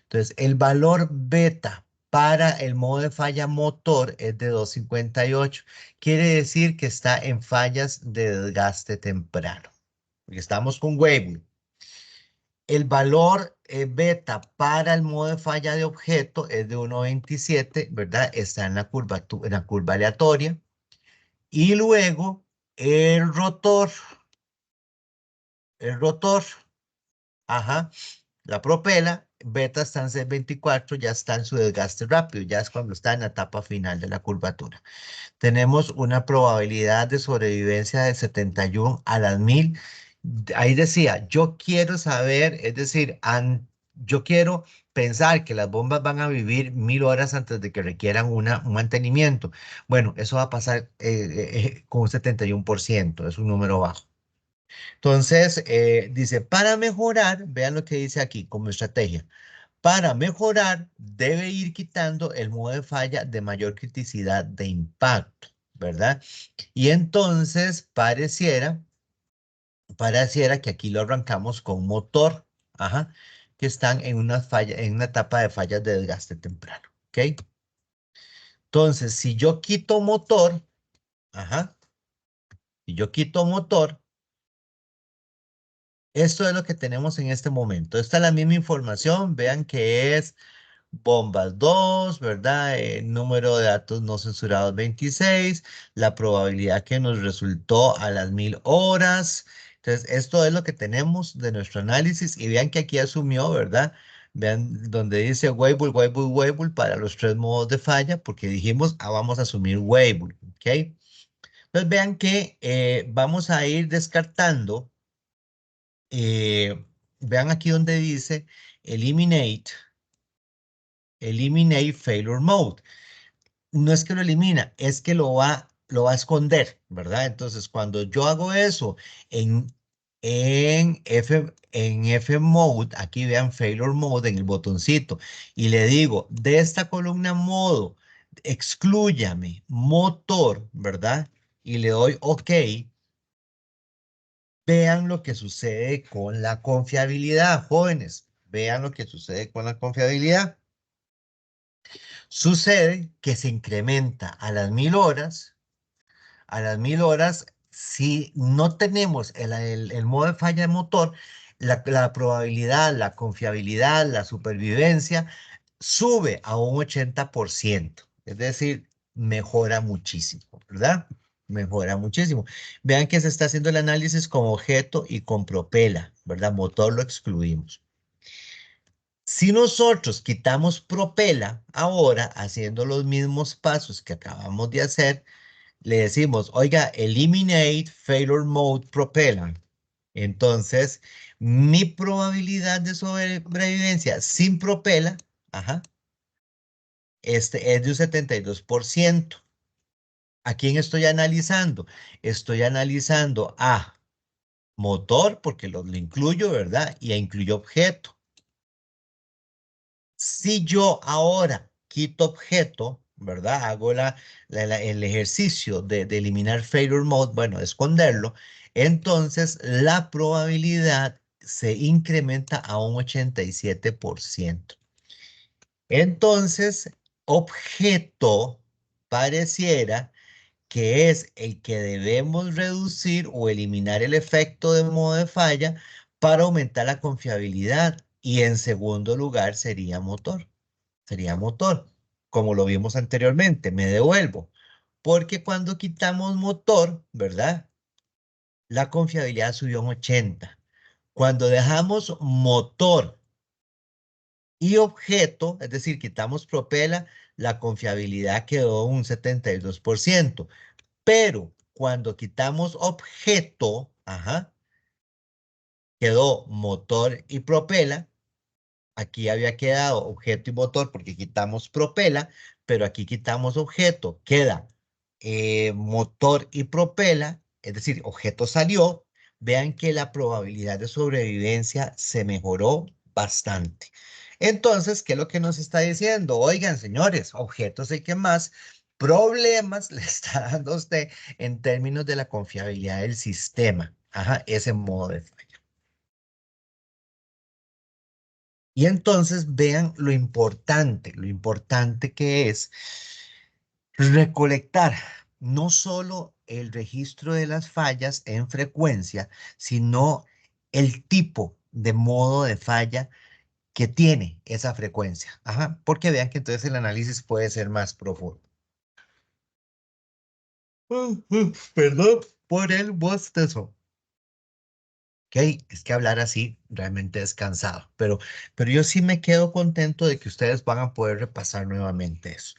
Entonces, el valor beta para el modo de falla motor es de 2,58. Quiere decir que está en fallas de desgaste temprano. Porque estamos con Weibull. El valor beta para el modo de falla de objeto es de 1,27, ¿verdad? Está en la curva aleatoria. Y luego el rotor, ajá, la propela, beta está en 6,24, ya está en su desgaste rápido, ya es cuando está en la etapa final de la curvatura. Tenemos una probabilidad de sobrevivencia de 71 a las 1000. Ahí decía, yo quiero saber, es decir, yo quiero pensar que las bombas van a vivir 1000 horas antes de que requieran un mantenimiento. Bueno, eso va a pasar con un 71%, es un número bajo. Entonces, dice, para mejorar, vean lo que dice aquí como estrategia. Para mejorar, debe ir quitando el modo de falla de mayor criticidad de impacto, ¿verdad? Y entonces pareciera que aquí lo arrancamos con motor, ajá, que están en una etapa de fallas de desgaste temprano, ¿ok? Entonces, si yo quito motor, ajá, si yo quito motor, esto es lo que tenemos en este momento. Esta es la misma información, vean que es bombas 2, ¿verdad? Número de datos no censurados 26, la probabilidad que nos resultó a las 1000 horas. Entonces, esto es lo que tenemos de nuestro análisis y vean que aquí asumió, ¿verdad? Vean donde dice Weibull, Weibull, Weibull para los tres modos de falla, porque dijimos, vamos a asumir Weibull, ¿ok? Entonces, vean que vamos a ir descartando. Vean aquí donde dice eliminate failure mode. No es que lo elimina, es que lo va a esconder, ¿verdad? Entonces, cuando yo hago eso en, en F mode, aquí vean failure mode en el botoncito, y le digo, de esta columna modo, exclúyame motor, ¿verdad? Y le doy OK. Vean lo que sucede con la confiabilidad, jóvenes. Vean lo que sucede con la confiabilidad. Sucede que se incrementa a las 1000 horas. A las 1000 horas, si no tenemos el modo de falla de motor, la probabilidad, la confiabilidad, la supervivencia sube a un 80%. Es decir, mejora muchísimo, ¿verdad? Mejora muchísimo. Vean que se está haciendo el análisis con objeto y con propela, ¿verdad? Motor lo excluimos. Si nosotros quitamos propela ahora, haciendo los mismos pasos que acabamos de hacer, le decimos, oiga, eliminate failure mode propela. Entonces, mi probabilidad de sobrevivencia sin propela, ajá, es de un 72%. ¿A quién estoy analizando? Estoy analizando a motor, porque lo incluyo, ¿verdad? Y incluyo objeto. Si yo ahora quito objeto, ¿verdad? Hago el ejercicio de eliminar failure mode, bueno, esconderlo, entonces la probabilidad se incrementa a un 87%. Entonces, objeto pareciera que es el que debemos reducir o eliminar el efecto de modo de falla para aumentar la confiabilidad. Y en segundo lugar sería motor, como lo vimos anteriormente. Me devuelvo, porque cuando quitamos motor, ¿verdad? La confiabilidad subió un 80. Cuando dejamos motor y objeto, es decir, quitamos propela, la confiabilidad quedó un 72%. Pero cuando quitamos objeto, ajá, quedó motor y propela. Aquí había quedado objeto y motor porque quitamos propela, pero aquí quitamos objeto. Queda motor y propela, es decir, objeto salió. Vean que la probabilidad de sobrevivencia se mejoró bastante. Entonces, ¿qué es lo que nos está diciendo? Oigan, señores, objeto es el que más problemas le está dando a usted en términos de la confiabilidad del sistema. Ajá, ese modo de falla. Y entonces vean lo importante que es recolectar no solo el registro de las fallas en frecuencia, sino el tipo de modo de falla que tiene esa frecuencia. Ajá, porque vean que entonces el análisis puede ser más profundo. Perdón por el bostezo. Ok, es que hablar así realmente es cansado, pero yo sí me quedo contento de que ustedes van a poder repasar nuevamente eso.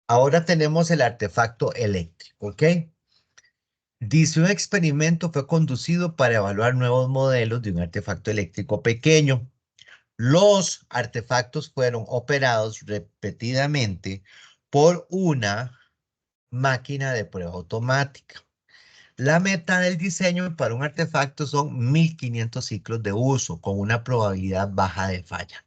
Ahora tenemos el artefacto eléctrico, ¿ok? Dice, un experimento fue conducido para evaluar nuevos modelos de un artefacto eléctrico pequeño. Los artefactos fueron operados repetidamente por una máquina de prueba automática. La meta del diseño para un artefacto son 1500 ciclos de uso con una probabilidad baja de falla.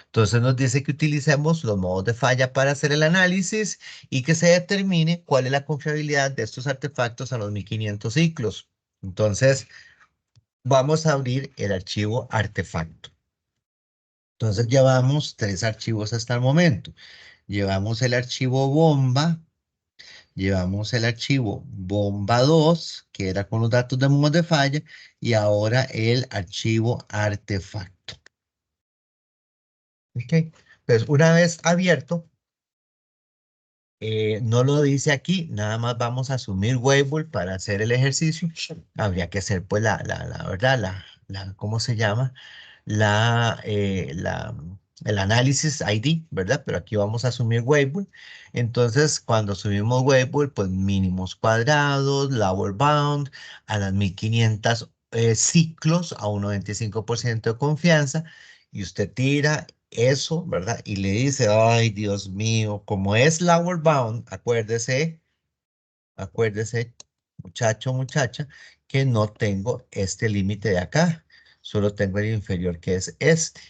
Entonces nos dice que utilicemos los modos de falla para hacer el análisis y que se determine cuál es la confiabilidad de estos artefactos a los 1500 ciclos. Entonces vamos a abrir el archivo artefacto. Entonces llevamos 3 archivos hasta el momento. Llevamos el archivo bomba, llevamos el archivo bomba 2, que era con los datos de modos de falla, y ahora el archivo artefacto. ¿Ok? Pues una vez abierto, no lo dice aquí, nada más vamos a asumir Weibull para hacer el ejercicio. Habría que hacer, pues, la verdad, ¿cómo se llama? La, eh, la, el análisis ID, ¿verdad? Pero aquí vamos a asumir Weibull. Entonces, cuando asumimos Weibull, pues mínimos cuadrados, lower bound, a las 1500 ciclos a un 95% de confianza y usted tira eso, ¿verdad? Y le dice, ay, Dios mío, como es lower bound, acuérdese, muchacho, muchacha, que no tengo este límite de acá, solo tengo el inferior que es este.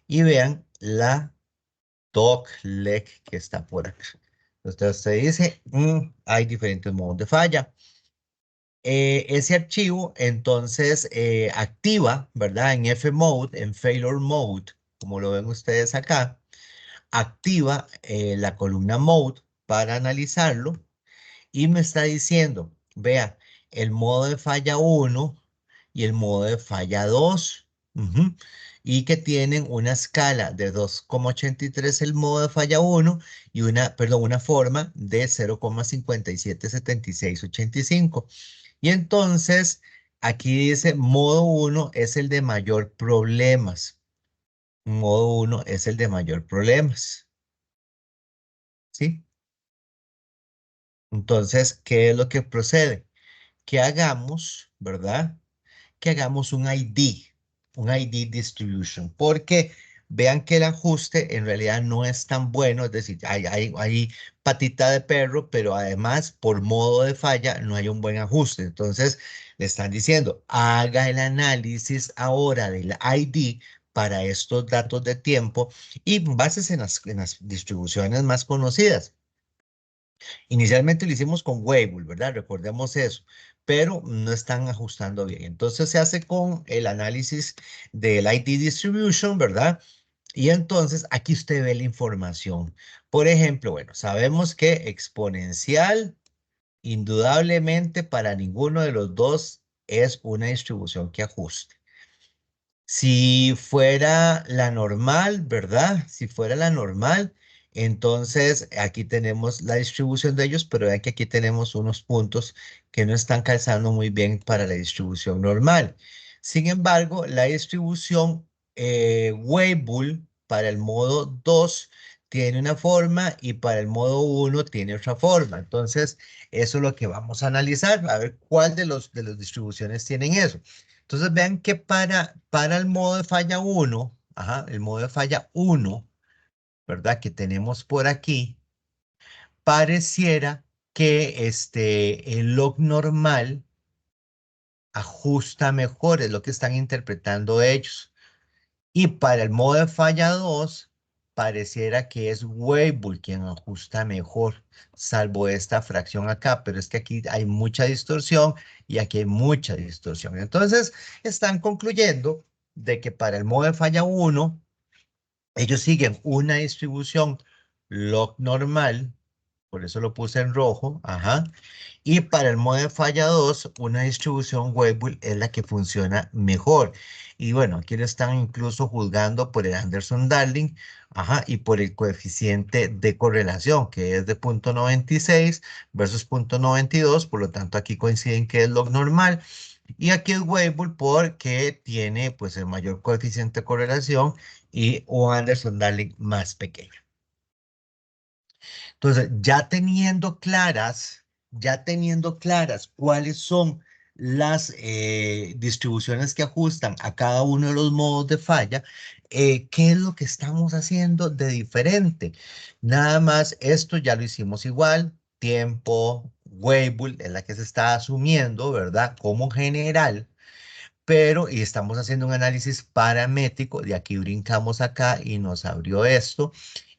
Y vean la dog leg que está por acá. Entonces usted dice, hay diferentes modos de falla. Ese archivo entonces activa, ¿verdad? En F mode, en failure mode, como lo ven ustedes acá, activa la columna mode para analizarlo y me está diciendo, vea, el modo de falla 1 y el modo de falla 2, y que tienen una escala de 2,83 el modo de falla 1 y una forma de 0,577685. Y entonces, aquí dice modo 1 es el de mayor problemas. Modo 1 es el de mayor problemas. ¿Sí? Entonces, ¿qué es lo que procede? Que hagamos, ¿verdad? Que hagamos un ID distribution, porque vean que el ajuste en realidad no es tan bueno, es decir, hay patita de perro, pero además por modo de falla no hay un buen ajuste. Entonces le están diciendo, haga el análisis ahora del ID para estos datos de tiempo y bases en las distribuciones más conocidas. Inicialmente lo hicimos con Weibull, ¿verdad? Recordemos eso, pero no están ajustando bien. Entonces se hace con el análisis del ID distribution, ¿verdad? Y entonces aquí usted ve la información. Por ejemplo, bueno, sabemos que exponencial, indudablemente para ninguno de los dos es una distribución que ajuste. Si fuera la normal, ¿verdad? Si fuera la normal, entonces aquí tenemos la distribución de ellos, pero vean que aquí tenemos unos puntos que no están calzando muy bien para la distribución normal. Sin embargo, la distribución Weibull para el modo 2 tiene una forma y para el modo 1 tiene otra forma. Entonces, eso es lo que vamos a analizar, a ver cuál de las distribuciones tienen eso. Entonces vean que para el modo de falla 1, el modo de falla 1, ¿verdad? Que tenemos por aquí, pareciera que el log normal ajusta mejor, es lo que están interpretando ellos. Y para el modo de falla 2, pareciera que es Weibull quien ajusta mejor, salvo esta fracción acá, pero es que aquí hay mucha distorsión y aquí hay mucha distorsión. Entonces, están concluyendo de que para el modo de falla 1, ellos siguen una distribución log normal, por eso lo puse en rojo, y para el modo de falla 2, una distribución Weibull es la que funciona mejor. Y bueno, aquí lo están incluso juzgando por el Anderson-Darling, y por el coeficiente de correlación, que es de 0,96 versus 0,92, por lo tanto aquí coinciden que es log normal. Y aquí es Weibull porque tiene pues el mayor coeficiente de correlación y un Anderson-Darling más pequeño. Entonces, ya teniendo claras cuáles son las distribuciones que ajustan a cada uno de los modos de falla, ¿qué es lo que estamos haciendo de diferente? Nada más, esto ya lo hicimos igual, tiempo, Weibull es la que se está asumiendo, ¿verdad? Como general, pero y estamos haciendo un análisis paramétrico, de aquí brincamos acá y nos abrió esto,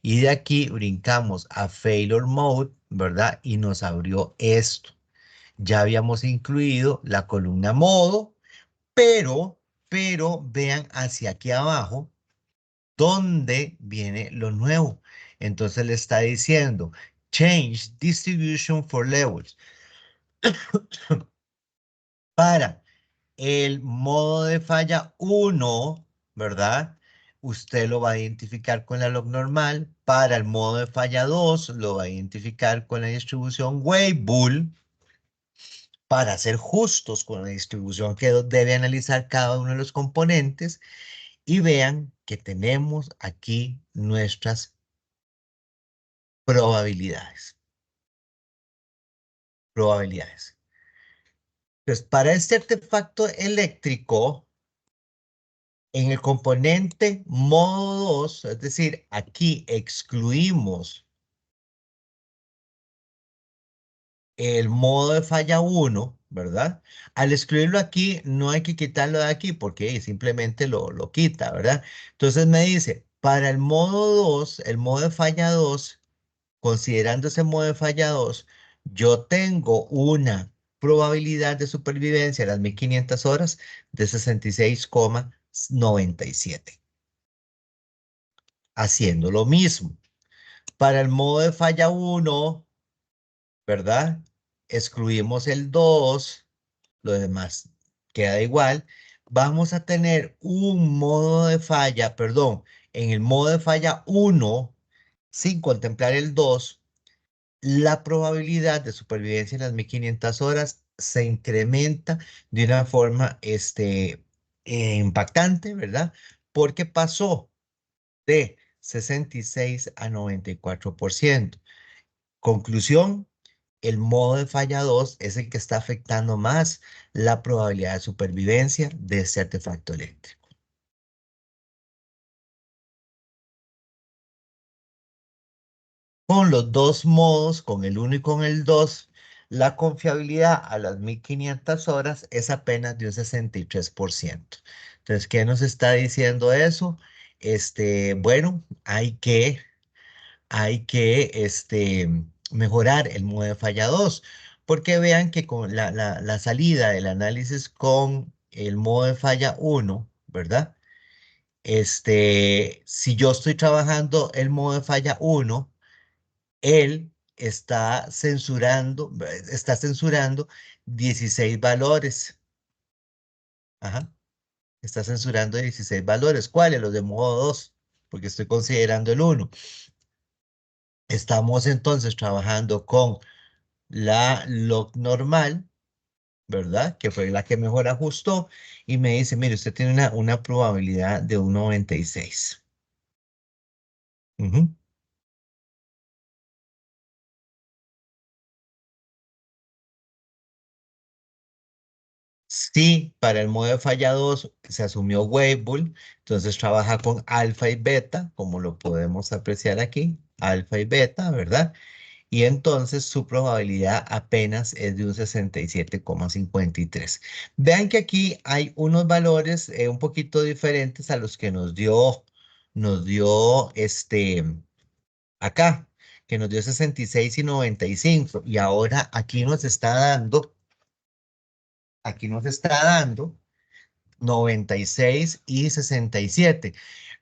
y de aquí brincamos a failure mode, ¿verdad? Y nos abrió esto. Ya habíamos incluido la columna modo, pero vean hacia aquí abajo dónde viene lo nuevo. Entonces le está diciendo, change distribution for levels. Para el modo de falla 1, ¿verdad? Usted lo va a identificar con la log normal. Para el modo de falla 2, lo va a identificar con la distribución Weibull. Para ser justos con la distribución que debe analizar cada uno de los componentes. Y vean que tenemos aquí nuestras probabilidades. Probabilidades. Entonces, para este artefacto eléctrico, en el componente modo 2, es decir, aquí excluimos el modo de falla 1, ¿verdad? Al excluirlo aquí, no hay que quitarlo de aquí porque simplemente lo quita, ¿verdad? Entonces me dice, para el modo 2, el modo de falla 2, considerando ese modo de falla 2, yo tengo una probabilidad de supervivencia a las 1500 horas de 66,97, haciendo lo mismo. Para el modo de falla 1, ¿verdad? Excluimos el 2, lo demás queda igual. Vamos a tener un modo de falla, perdón, en el modo de falla 1, sin contemplar el 2, la probabilidad de supervivencia en las 1500 horas se incrementa de una forma impactante, ¿verdad? Porque pasó de 66 a 94%. Conclusión, el modo de falla 2 es el que está afectando más la probabilidad de supervivencia de este artefacto eléctrico. Con los dos modos, con el 1 y con el 2, la confiabilidad a las 1500 horas es apenas de un 63%. Entonces, ¿qué nos está diciendo eso? Bueno, hay que mejorar el modo de falla 2, porque vean que con la salida del análisis con el modo de falla 1, ¿verdad? Si yo estoy trabajando el modo de falla 1, él está censurando 16 valores. Ajá, está censurando 16 valores. ¿Cuáles? Los de modo 2, porque estoy considerando el 1. Estamos entonces trabajando con la log normal, ¿verdad? Que fue la que mejor ajustó y me dice, mire, usted tiene una probabilidad de un 96. Ujú. Sí, para el modo de falla 2 se asumió Weibull, entonces trabaja con alfa y beta, como lo podemos apreciar aquí, alfa y beta, ¿verdad? Y entonces su probabilidad apenas es de un 67,53. Vean que aquí hay unos valores un poquito diferentes a los que nos dio acá, que nos dio 66 y 95. Y ahora aquí nos está dando 96 y 67.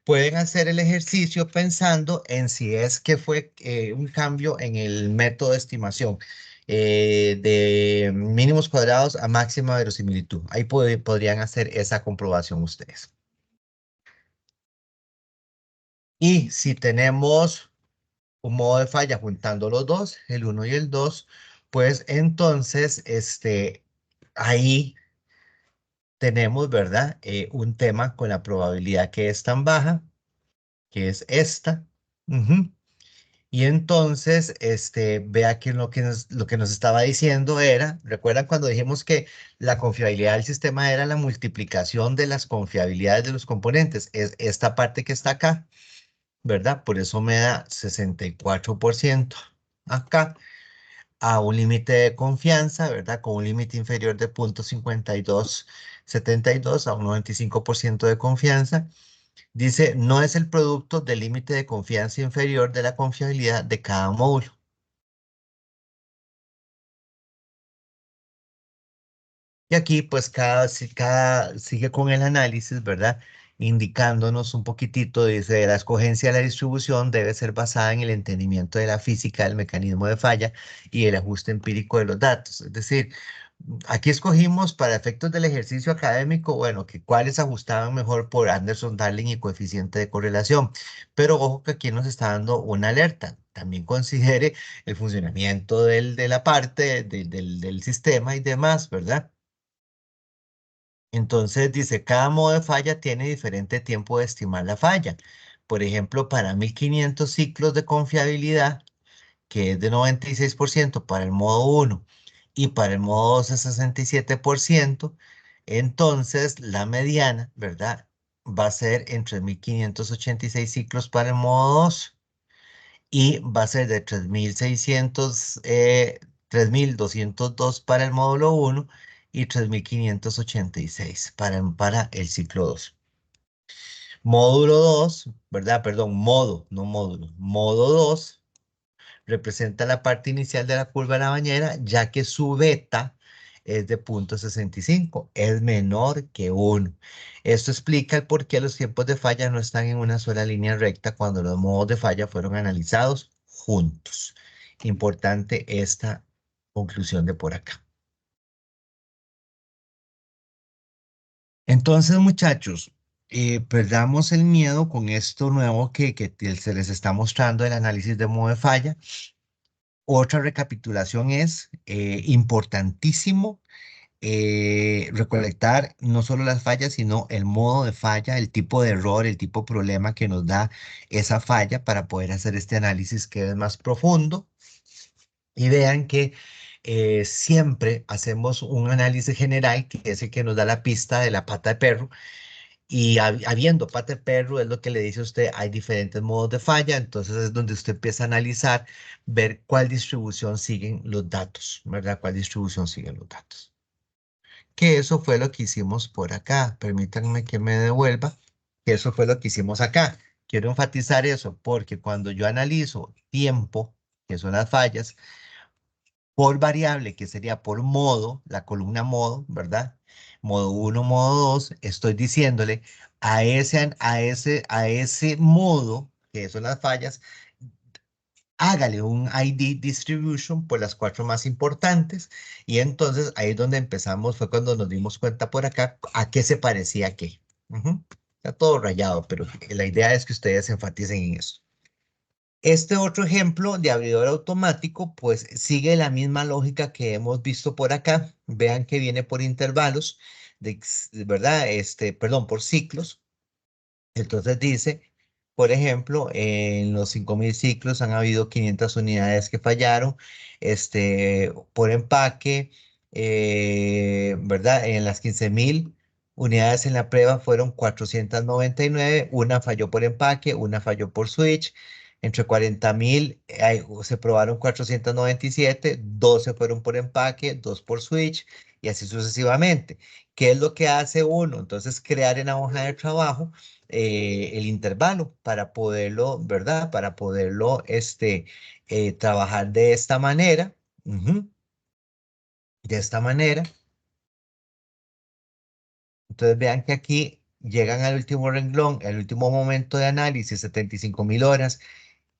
Pueden hacer el ejercicio pensando en si es que fue un cambio en el método de estimación de mínimos cuadrados a máxima verosimilitud. Ahí podrían hacer esa comprobación ustedes. Y si tenemos un modo de falla juntando los dos, el uno y el 2, pues entonces ahí tenemos, ¿verdad? Un tema con la probabilidad que es tan baja, que es esta. Ujú. Y entonces, vea que lo que nos estaba diciendo era, ¿recuerdan cuando dijimos que la confiabilidad del sistema era la multiplicación de las confiabilidades de los componentes? Es esta parte que está acá, ¿verdad? Por eso me da 64% acá a un límite de confianza, ¿verdad? Con un límite inferior de 0,5272 a un 95% de confianza. Dice, no es el producto del límite de confianza inferior de la confiabilidad de cada módulo. Y aquí, pues, cada sigue con el análisis, ¿verdad? Indicándonos un poquitito, dice, la escogencia de la distribución debe ser basada en el entendimiento de la física del mecanismo de falla y el ajuste empírico de los datos. Es decir, aquí escogimos para efectos del ejercicio académico, bueno, que cuáles ajustaban mejor por Anderson, Darling y coeficiente de correlación. Pero ojo que aquí nos está dando una alerta. También considere el funcionamiento de la parte del sistema y demás, ¿verdad? Entonces dice, cada modo de falla tiene diferente tiempo de estimar la falla. Por ejemplo, para 1500 ciclos de confiabilidad, que es de 96% para el modo 1, y para el modo 2 es 67%, entonces la mediana, ¿verdad? Va a ser en 3.586 ciclos para el modo 2 y va a ser de 3.202 para el módulo 1 y 3.586 para el ciclo 2. Módulo 2, ¿verdad? Perdón, modo, no módulo. Modo 2 representa la parte inicial de la curva de la bañera, ya que su beta es de 0.65, es menor que 1. Esto explica el por qué los tiempos de falla no están en una sola línea recta cuando los modos de falla fueron analizados juntos. Importante esta conclusión de por acá. Entonces, muchachos, perdamos el miedo con esto nuevo que se les está mostrando el análisis de modo de falla. Otra recapitulación es importantísimo recolectar no solo las fallas, sino el modo de falla, el tipo de error, el tipo de problema que nos da esa falla para poder hacer este análisis que es más profundo. Y vean que siempre hacemos un análisis general, que es el que nos da la pista de la pata de perro. Y habiendo pata de perro, es lo que le dice a usted, hay diferentes modos de falla, entonces es donde usted empieza a analizar, ver cuál distribución siguen los datos, ¿verdad? ¿Cuál distribución siguen los datos? Que eso fue lo que hicimos por acá. Permítanme que me devuelva, que eso fue lo que hicimos acá. Quiero enfatizar eso porque cuando yo analizo tiempo, que son las fallas, por variable, que sería por modo, la columna modo, ¿verdad? Modo uno, modo 2, estoy diciéndole a ese modo, que son las fallas, hágale un ID distribution por las cuatro más importantes y entonces ahí es donde empezamos, fue cuando nos dimos cuenta por acá a qué se parecía qué. Ujú. Está todo rayado, pero la idea es que ustedes enfaticen en eso. Este otro ejemplo de abridor automático, pues sigue la misma lógica que hemos visto por acá. Vean que viene por intervalos, ¿verdad? Perdón, por ciclos. Entonces dice, por ejemplo, en los 5.000 ciclos han habido 500 unidades que fallaron, por empaque, ¿verdad? En las 15.000 unidades en la prueba fueron 499, una falló por empaque, una falló por switch. Entre 40.000 se probaron 497, 12 fueron por empaque, 2 por switch y así sucesivamente. ¿Qué es lo que hace uno? Entonces, crear en la hoja de trabajo el intervalo para poderlo, ¿verdad? Para poderlo trabajar de esta manera. Ujú, de esta manera. Entonces vean que aquí llegan al último renglón, el último momento de análisis, 75.000 horas,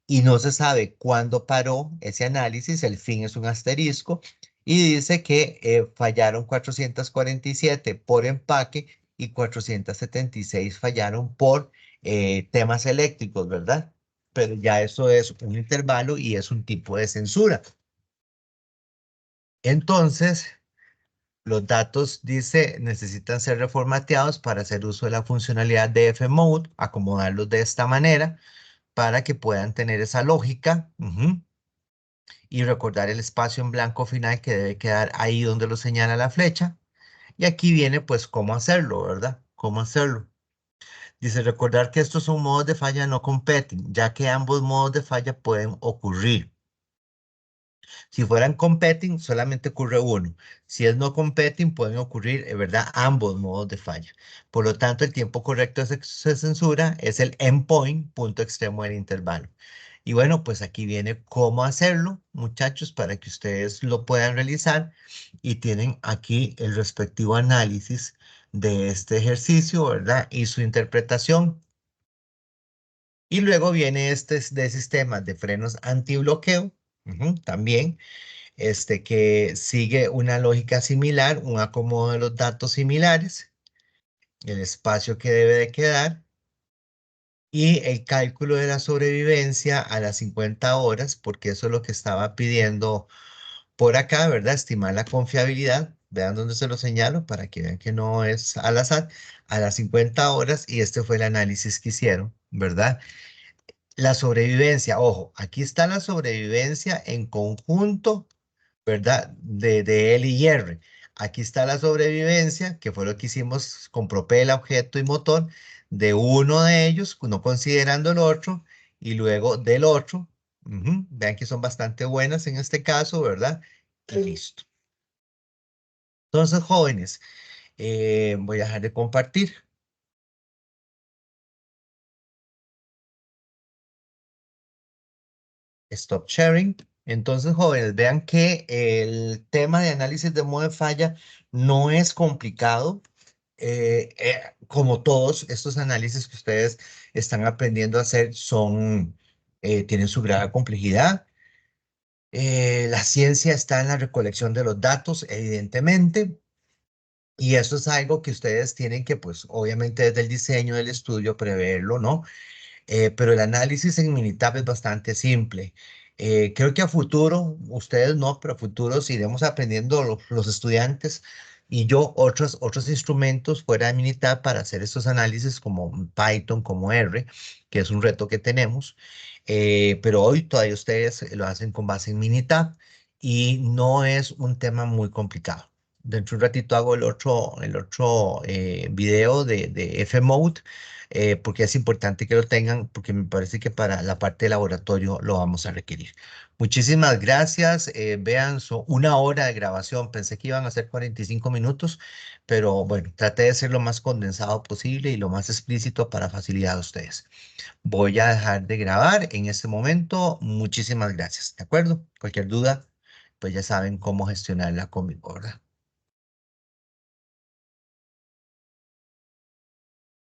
y no se sabe cuándo paró ese análisis, el fin es un asterisco, y dice que fallaron 447 por empaque y 476 fallaron por temas eléctricos, ¿verdad? Pero ya eso es un intervalo y es un tipo de censura. Entonces, los datos, dice, necesitan ser reformateados para hacer uso de la funcionalidad de Fmode, acomodarlos de esta manera para que puedan tener esa lógica. Y recordar el espacio en blanco final que debe quedar ahí donde lo señala la flecha. Y aquí viene pues cómo hacerlo, ¿verdad? Cómo hacerlo. Dice recordar que estos son modos de falla no competen, ya que ambos modos de falla pueden ocurrir. Si fueran competing, solamente ocurre uno. Si es no competing, pueden ocurrir, ¿verdad? Ambos modos de falla. Por lo tanto, el tiempo correcto de censura es el endpoint, punto extremo del intervalo. Y bueno, pues aquí viene cómo hacerlo, muchachos, para que ustedes lo puedan realizar. Y tienen aquí el respectivo análisis de este ejercicio, ¿verdad? Y su interpretación. Y luego viene este de sistemas de frenos antibloqueo, también que sigue una lógica similar, un acomodo de los datos similares, el espacio que debe de quedar y el cálculo de la sobrevivencia a las 50 horas, porque eso es lo que estaba pidiendo por acá, ¿verdad? Estimar la confiabilidad. Vean dónde se lo señalo para que vean que no es al azar, a las 50 horas y este fue el análisis que hicieron, ¿verdad? La sobrevivencia, ojo, aquí está la sobrevivencia en conjunto ¿verdad? De L y R. Aquí está la sobrevivencia, que fue lo que hicimos con propela, objeto y motor, de uno de ellos, no considerando el otro, y luego del otro. Ujú, vean que son bastante buenas en este caso, ¿verdad? Y listo. Entonces, jóvenes, voy a dejar de compartir. Stop sharing. Entonces, jóvenes, vean que el tema de análisis de modo de falla no es complicado. Como todos estos análisis que ustedes están aprendiendo a hacer tienen su grado de complejidad. La ciencia está en la recolección de los datos, evidentemente, y eso es algo que ustedes tienen que, pues, obviamente desde el diseño del estudio preverlo, ¿no? Pero el análisis en Minitab es bastante simple. Creo que a futuro, ustedes no, pero a futuro sí iremos aprendiendo los estudiantes y yo otros instrumentos fuera de Minitab para hacer estos análisis como Python, como R, que es un reto que tenemos. Pero hoy todavía ustedes lo hacen con base en Minitab y no es un tema muy complicado. Dentro de un ratito hago el otro video de F-Mode porque es importante que lo tengan, porque me parece que para la parte de laboratorio lo vamos a requerir. Muchísimas gracias. Vean, son una hora de grabación. Pensé que iban a ser 45 minutos, pero bueno, traté de ser lo más condensado posible y lo más explícito para facilitar a ustedes. Voy a dejar de grabar en este momento. Muchísimas gracias. ¿De acuerdo? Cualquier duda, pues ya saben cómo gestionarla conmigo, ¿verdad?